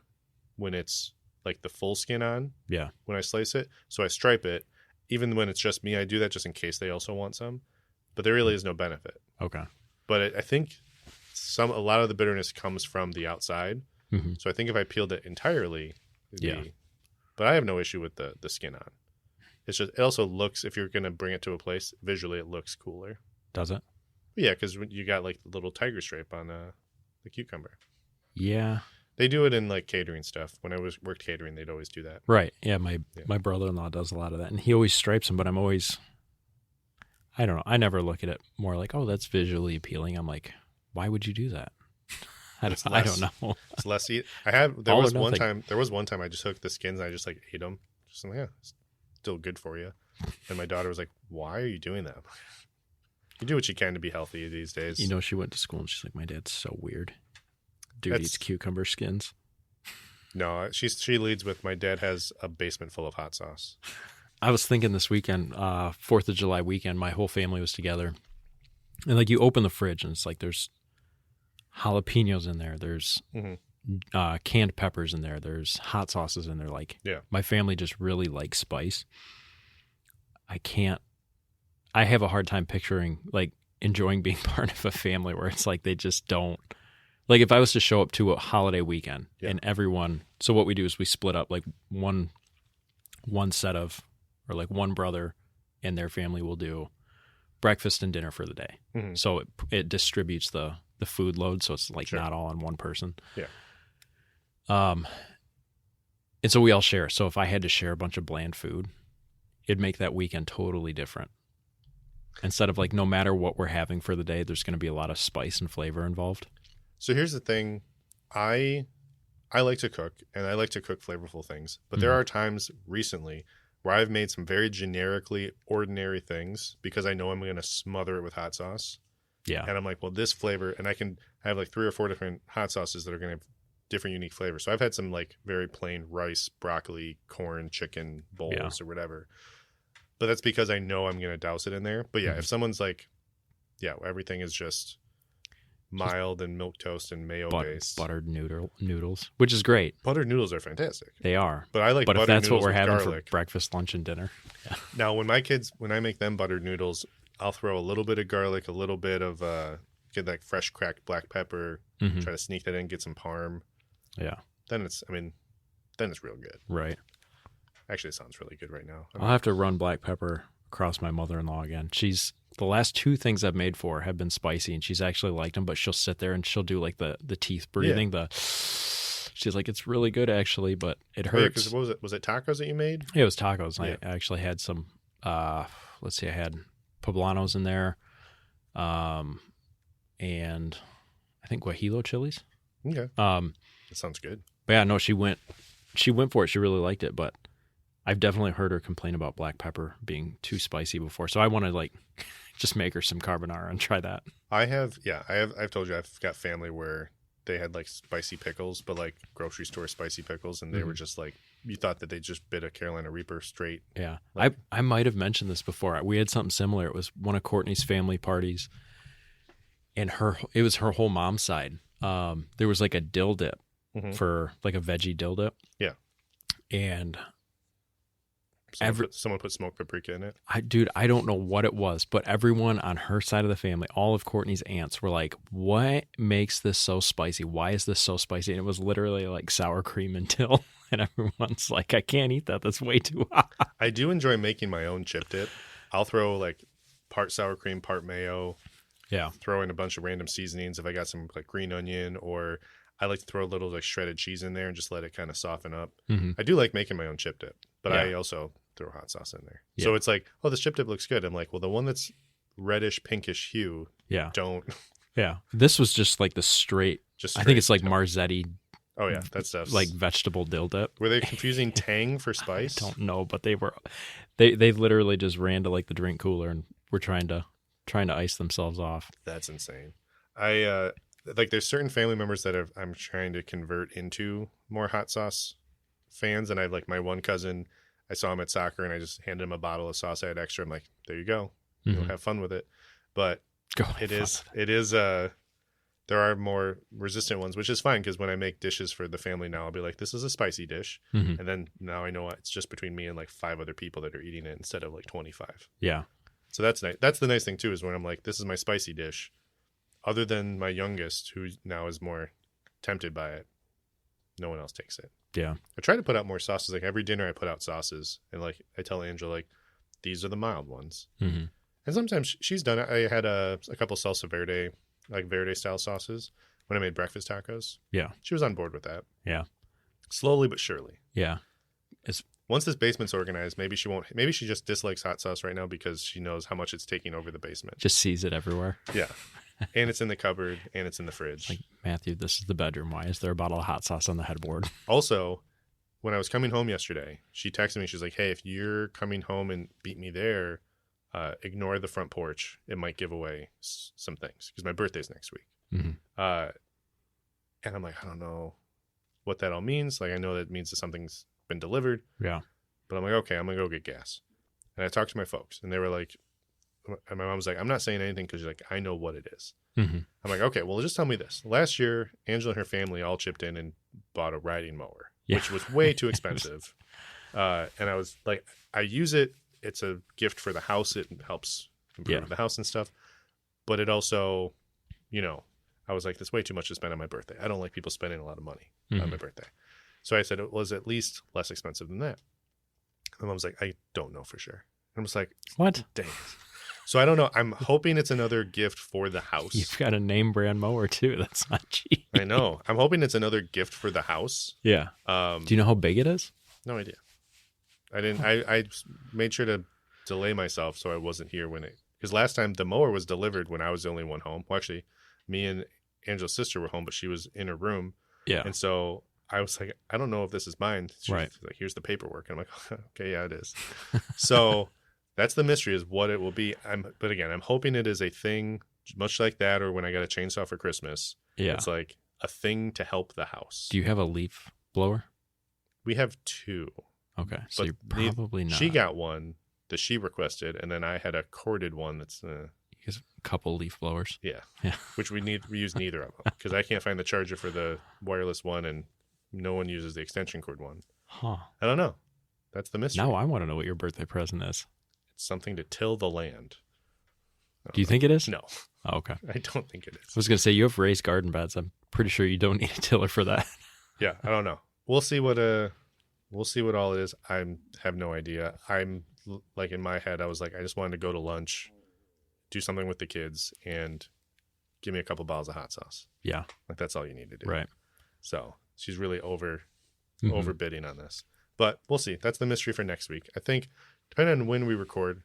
when it's like the full skin on. Yeah. When I slice it. So I stripe it. Even when it's just me, I do that just in case they also want some. But there really is no benefit. Okay. But I think a lot of the bitterness comes from the outside. Mm-hmm. So I think if I peeled it entirely, but I have no issue with the skin on. It's just, it also looks, if you're going to bring it to a place, visually it looks cooler. Does it? Yeah, because you got like the little tiger stripe on the cucumber. Yeah. They do it in like catering stuff. When I worked catering, they'd always do that. Right. Yeah. My brother-in-law does a lot of that, and he always stripes them, but I'm always, I don't know. I never look at it more like, oh, that's visually appealing. I'm like, why would you do that? I don't know. It's less eat. There was one time I just took the skins and I just like ate them. Just like, yeah, it's still good for you. And my daughter was like, why are you doing that? You do what you can to be healthy these days. She went to school and she's like, my dad's so weird. Dude eats cucumber skins. No, she leads with, my dad has a basement full of hot sauce. I was thinking this weekend, 4th of July weekend, my whole family was together. And like you open the fridge and it's like there's jalapenos in there. There's canned peppers in there. There's hot sauces in there. Like, my family just really likes spice. I have a hard time picturing, like, enjoying being part of a family where it's like they just don't. Like, if I was to show up to a holiday weekend and everyone, so what we do is we split up, like, one set of, or like one brother and their family will do breakfast and dinner for the day. Mm-hmm. So it distributes the food load, so it's like not all on one person. Yeah. And so we all share. So if I had to share a bunch of bland food, it'd make that weekend totally different. Instead of like, no matter what we're having for the day, there's going to be a lot of spice and flavor involved. So here's the thing. I like to cook, and I like to cook flavorful things. But there are times recently where I've made some very generically ordinary things because I know I'm going to smother it with hot sauce. Yeah. And I'm like, well, this flavor, and I have like 3 or 4 different hot sauces that are going to have different unique flavors. So I've had some like very plain rice, broccoli, corn, chicken bowls or whatever. But that's because I know I'm going to douse it in there. But if someone's like, everything is just mild and milquetoast and mayo based. Buttered noodles, which is great. Buttered noodles are fantastic. They are. But I like But buttered if that's what noodles we're with having garlic. for breakfast, lunch, and dinner. Yeah. Now, when I make them buttered noodles, I'll throw a little bit of garlic, a little bit of get like fresh cracked black pepper, try to sneak that in, get some parm. Yeah. Then it's real good. Right. Actually, it sounds really good right now. I'll have to run black pepper across my mother-in-law again. The last 2 things I've made for her have been spicy, and she's actually liked them, but she'll sit there and she'll do like the teeth breathing. Yeah. She's like, it's really good actually, but it hurts. What was it? Was it tacos that you made? Yeah, it was tacos. Yeah. I actually had some, I had poblanos in there, and I think guajillo chilies. Okay. That sounds good. But yeah, no, she went for it. She really liked it, but I've definitely heard her complain about black pepper being too spicy before. So I want to like just make her some carbonara and try that. I've told you I've got family where they had like spicy pickles, but like grocery store spicy pickles, and they were just like, you thought that they just bit a Carolina Reaper straight. Yeah. Like, I might have mentioned this before. We had something similar. It was one of Courtney's family parties, and it was her whole mom's side. There was like a dill dip for like a veggie dill dip. Yeah. And someone put smoked paprika in it. I don't know what it was, but everyone on her side of the family, all of Courtney's aunts were like, what makes this so spicy? Why is this so spicy? And it was literally like sour cream and dill. And everyone's like, I can't eat that. That's way too hot. I do enjoy making my own chip dip. I'll throw like part sour cream, part mayo. Yeah. Throw in a bunch of random seasonings. If I got some like green onion, or I like to throw a little like shredded cheese in there and just let it kind of soften up. Mm-hmm. I do like making my own chip dip, but I also throw hot sauce in there. Yeah. So it's like, oh, this chip dip looks good. I'm like, well, the one that's reddish, pinkish hue, don't. Yeah. This was just like the straight. I think it's like Marzetti. Oh, yeah. That stuff's like vegetable dill dip. Were they confusing tang for spice? I don't know, but they were. They literally just ran to like the drink cooler and were trying to ice themselves off. That's insane. I like there's certain family members that I'm trying to convert into more hot sauce fans, and I like my one cousin. I saw him at soccer, and I just handed him a bottle of sauce I had extra. I'm like, there you go. Have fun with it. But it is. There are more resistant ones, which is fine, because when I make dishes for the family now, I'll be like, this is a spicy dish. Mm-hmm. And then now I know it's just between me and like 5 other people that are eating it instead of like 25. Yeah. So that's nice. That's the nice thing too, is when I'm like, this is my spicy dish. Other than my youngest, who now is more tempted by it, no one else takes it. Yeah. I try to put out more sauces. Like every dinner I put out sauces, and like I tell Angela, like, these are the mild ones. Mm-hmm. And sometimes she's done it. I had a couple salsa verde, like verde style sauces when I made breakfast tacos. Yeah. She was on board with that. Yeah. Slowly but surely. Yeah. Once this basement's organized, maybe she just dislikes hot sauce right now because she knows how much it's taking over the basement. Just sees it everywhere. Yeah. And it's in the cupboard, and it's in the fridge. Like, Matthew, this is the bedroom. Why is there a bottle of hot sauce on the headboard? Also, when I was coming home yesterday, she texted me. She's like, hey, if you're coming home and beat me there, ignore the front porch. It might give away some things, because my birthday's next week. Mm-hmm. And I'm like, I don't know what that all means. Like, I know that means that something's been delivered. Yeah. But I'm like, okay, I'm going to go get gas. And I talked to my folks, and they were like, And my mom's like, I'm not saying anything because like, I know what it is. Mm-hmm. I'm like, okay, well, just tell me this. Last year, Angela and her family all chipped in and bought a riding mower, which was way too expensive. And I was like, I use it. It's a gift for the house. It helps improve the house and stuff. But it also, you know, I was like, that's way too much to spend on my birthday. I don't like people spending a lot of money on my birthday. So I said it was at least less expensive than that. My mom's like, I don't know for sure. And I was like, what? Dang it. So I don't know. I'm hoping it's another gift for the house. You've got a name brand mower too. That's not cheap. I know. I'm hoping it's another gift for the house. Yeah. Do you know how big it is? No idea. I didn't. I made sure to delay myself so I wasn't here when it. Because last time the mower was delivered when I was the only one home. Well, actually, me and Angela's sister were home, but she was in her room. Yeah. And so I was like, I don't know if this is mine. She's right. like, here's the paperwork. And I'm like, okay, yeah, it is. So that's the mystery, is what it will be. But again, I'm hoping it is a thing much like that, or when I got a chainsaw for Christmas. Yeah. It's like a thing to help the house. Do you have a leaf blower? We have two. Okay. So you're probably not. She got one that she requested, and then I had a corded one that's a couple leaf blowers. Yeah. Which we use neither of them because I can't find the charger for the wireless one, and no one uses the extension cord one. Huh. I don't know. That's the mystery. Now I want to know what your birthday present is. It's something to till the land. Do you think it is? No. Oh, okay. I don't think it is. I was going to say, you have raised garden beds. I'm pretty sure you don't need a tiller for that. Yeah, I don't know. We'll see what all it is. I have no idea. I'm like, in my head, I was like, I just wanted to go to lunch, do something with the kids, and give me a couple bottles of hot sauce. Yeah. Like, that's all you need to do. Right. So she's really overbidding on this. But we'll see. That's the mystery for next week. I think, depending on when we record,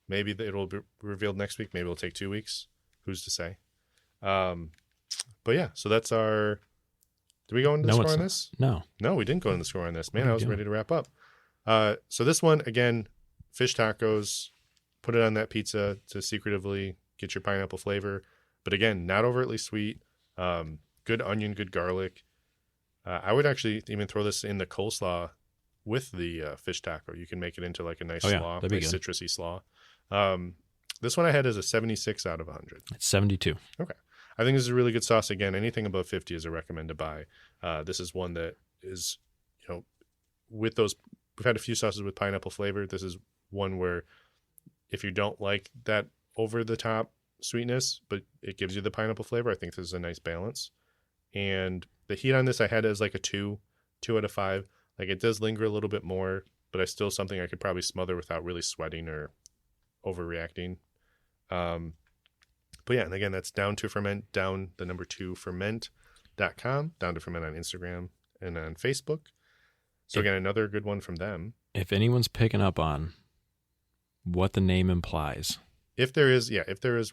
maybe it'll be revealed next week. Maybe it'll take 2 weeks. Who's to say? But yeah, so that's our... Did we go into the score on this? No. No, we didn't go into the score on this. Man, I was ready to wrap up. So this one, again, fish tacos. Put it on that pizza to secretively get your pineapple flavor. But again, not overtly sweet. Good onion, good garlic. I would actually even throw this in the coleslaw with the fish taco. You can make it into like a nice slaw, nice citrusy slaw. This one I had as a 76 out of 100. It's 72. Okay. I think this is a really good sauce. Again, anything above 50 is a recommend to buy. This is one that is, with those, we've had a few sauces with pineapple flavor. This is one where if you don't like that over the top sweetness, but it gives you the pineapple flavor, I think this is a nice balance. And the heat on this I had as like a 2 out of 5. Like, it does linger a little bit more, but I still something I could probably smother without really sweating or overreacting. But yeah, and again, that's Down2Ferment, down the number 2 ferment.com, Down2Ferment on Instagram and on Facebook. So again, another good one from them. If anyone's picking up on what the name implies. If there is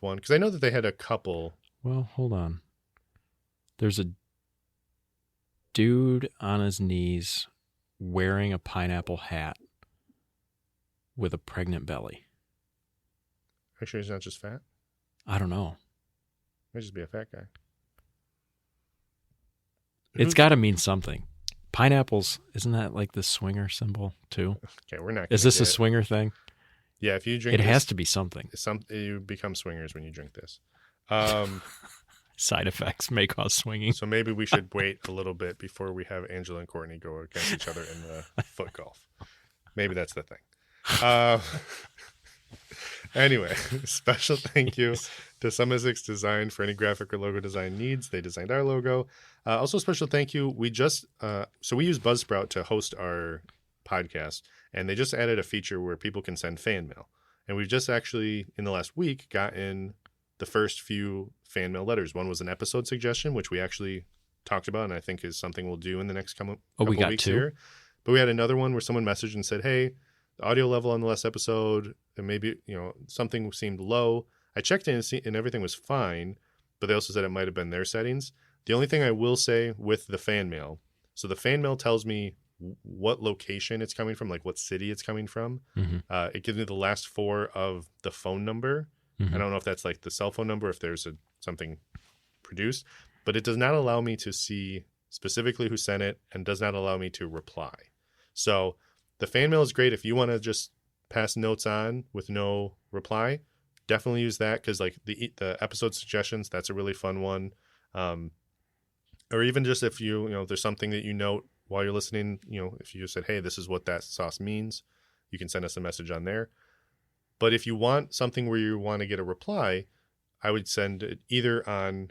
one, because I know that they had a couple. Well, hold on. There's a dude on his knees wearing a pineapple hat with a pregnant belly. Are you sure he's not just fat? I don't know. Might just be a fat guy. It's got to mean something. Pineapples, isn't that like the swinger symbol too? Okay, we're not. Is this a swinger thing? Yeah, if you drink it has to be something. You become swingers when you drink this. Side effects may cause swinging. So maybe we should wait a little bit before we have Angela and Courtney go against each other in the foot golf. Maybe that's the thing. Anyway, special thank you to Summit6 Design for any graphic or logo design needs. They designed our logo. Also, special thank you. We just so we use Buzzsprout to host our podcast, and they just added a feature where people can send fan mail. And we've just actually, in the last week, gotten the first few fan mail letters. One was an episode suggestion, which we actually talked about, and I think is something we'll do in the next couple weeks here. But we had another one where someone messaged and said, hey, the audio level on the last episode, and maybe something seemed low. I checked in and everything was fine, but they also said it might have been their settings. The only thing I will say with the fan mail, so the fan mail tells me what location it's coming from, like what city it's coming from. Mm-hmm. It gives me the last 4 of the phone number. Mm-hmm. I don't know if that's like the cell phone number, if there's something produced, but it does not allow me to see specifically who sent it and does not allow me to reply. So the fan mail is great if you want to just pass notes on with no reply. definitely use that, because like the episode suggestions, that's a really fun one. Or even just if there's something that you note while you're listening, if you said, hey, this is what that sauce means, you can send us a message on there. But if you want something where you want to get a reply, I would send it either on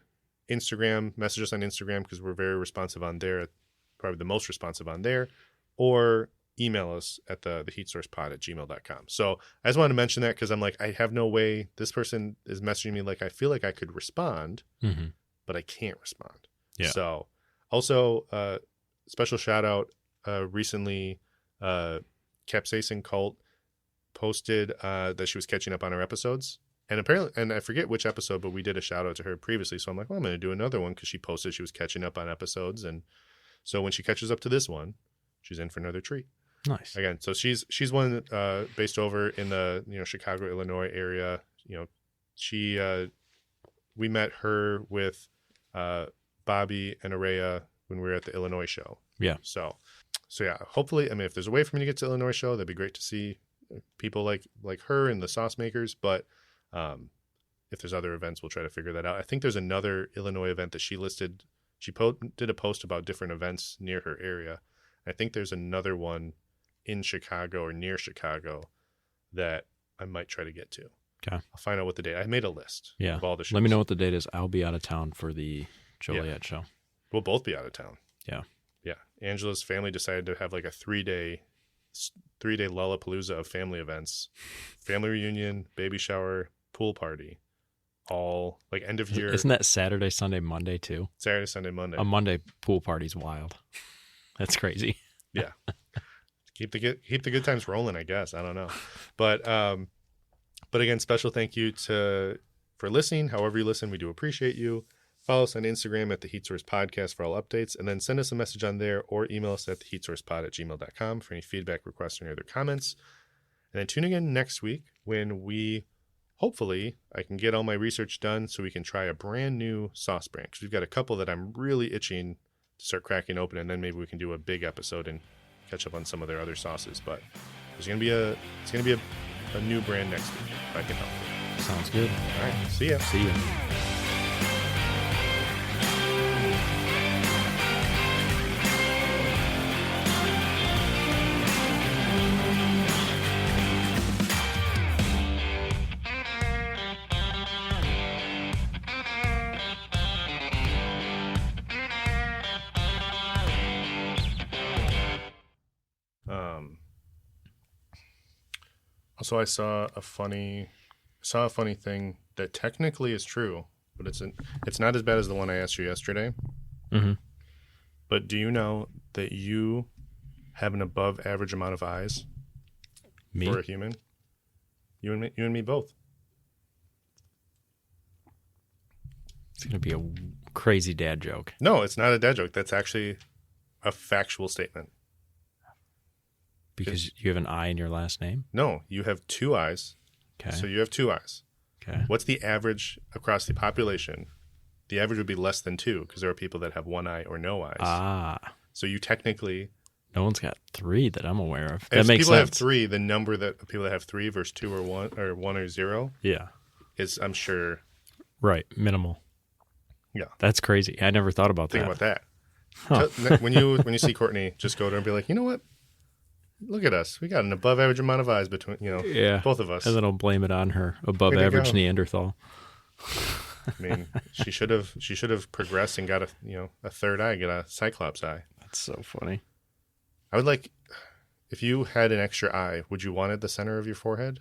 Instagram, message us on Instagram, because we're very responsive on there, probably the most responsive on there, or email us at the heatsourcepod@gmail.com. So I just wanted to mention that, because I'm like, I have no way. This person is messaging me like, I feel like I could respond, but I can't respond. Yeah. So also, special shout out, recently, Capsaicin Cult posted that she was catching up on her episodes. And apparently, and I forget which episode, but we did a shout out to her previously. So I'm like, well, I'm going to do another one, because she posted she was catching up on episodes. And so when she catches up to this one, she's in for another treat. Nice. Again, so she's one based over in the Chicago, Illinois area. We met her with Bobby and Araya when we were at the Illinois show. Yeah. So yeah, hopefully, I mean, if there's a way for me to get to the Illinois show, that'd be great to see people like her and the sauce makers. But if there's other events, we'll try to figure that out. I think there's another Illinois event that she listed. She did a post about different events near her area. I think there's another one in Chicago or near Chicago that I might try to get to. Okay. I'll find out what the date. I made a list of all the shows. Let me know what the date is. I'll be out of town for the Joliet show. We'll both be out of town. Yeah. Yeah. Angela's family decided to have like a 3-day Lollapalooza of family events, family reunion, baby shower, pool party, all like end of year. Isn't that Saturday, Sunday, Monday too? Saturday, Sunday, Monday. A Monday pool party's wild. That's crazy. Yeah. Keep the good times rolling, I guess. I don't know. But again, special thank you for listening. However you listen, we do appreciate you. Follow us on Instagram at the Heat Source Podcast for all updates, and then send us a message on there or email us at theheatsourcepod@gmail.com for any feedback, requests, or any other comments. And then tune in next week when hopefully I can get all my research done so we can try a brand new sauce brand, because we've got a couple that I'm really itching to start cracking open, and then maybe we can do a big episode and catch up on some of their other sauces. But it's gonna be a new brand next week, if I can help it. Sounds good. All right. See ya. See ya. Also, I saw a funny thing that technically is true, but it's not as bad as the one I asked you yesterday. Mm-hmm. But do you know that you have an above average amount of eyes for a human? You and me both. It's gonna be a crazy dad joke. No, it's not a dad joke. That's actually a factual statement. Because you have an I in your last name? No, you have 2 eyes. Okay. So you have 2 eyes. Okay. What's the average across the population? The average would be less than 2, because there are people that have 1 eye or no eyes. Ah. So you technically... No one's got 3 that I'm aware of. That makes sense. People have 3, the number that people that have 3 versus 2 or 1 or 0 is, I'm sure... Right. Minimal. Yeah. That's crazy. I never thought about that. Think about that. Huh. When you see Courtney, just go to her and be like, you know what? Look at us. We got an above average amount of eyes between, both of us. And then I'll blame it on her above average Neanderthal. I mean, she should have progressed and got a 3rd eye, get a Cyclops eye. That's so funny. I would like, if you had an extra eye, would you want it the center of your forehead?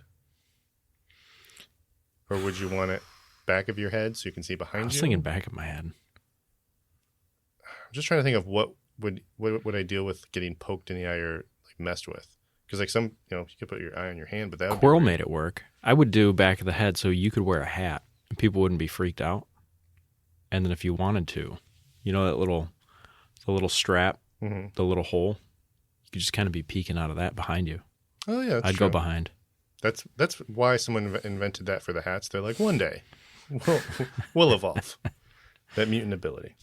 Or would you want it back of your head so you can see behind you? I was thinking back of my head. I'm just trying to think of what would I deal with getting poked in the eye or messed with, because like some you could put your eye on your hand, but that Quirrell made it work. I would do back of the head so you could wear a hat and people wouldn't be freaked out. And then if you wanted to, the little strap, the little hole, you could just kind of be peeking out of that behind you. Oh yeah, I'd go behind. That's why someone invented that for the hats. They're like, one day we'll evolve that mutant ability.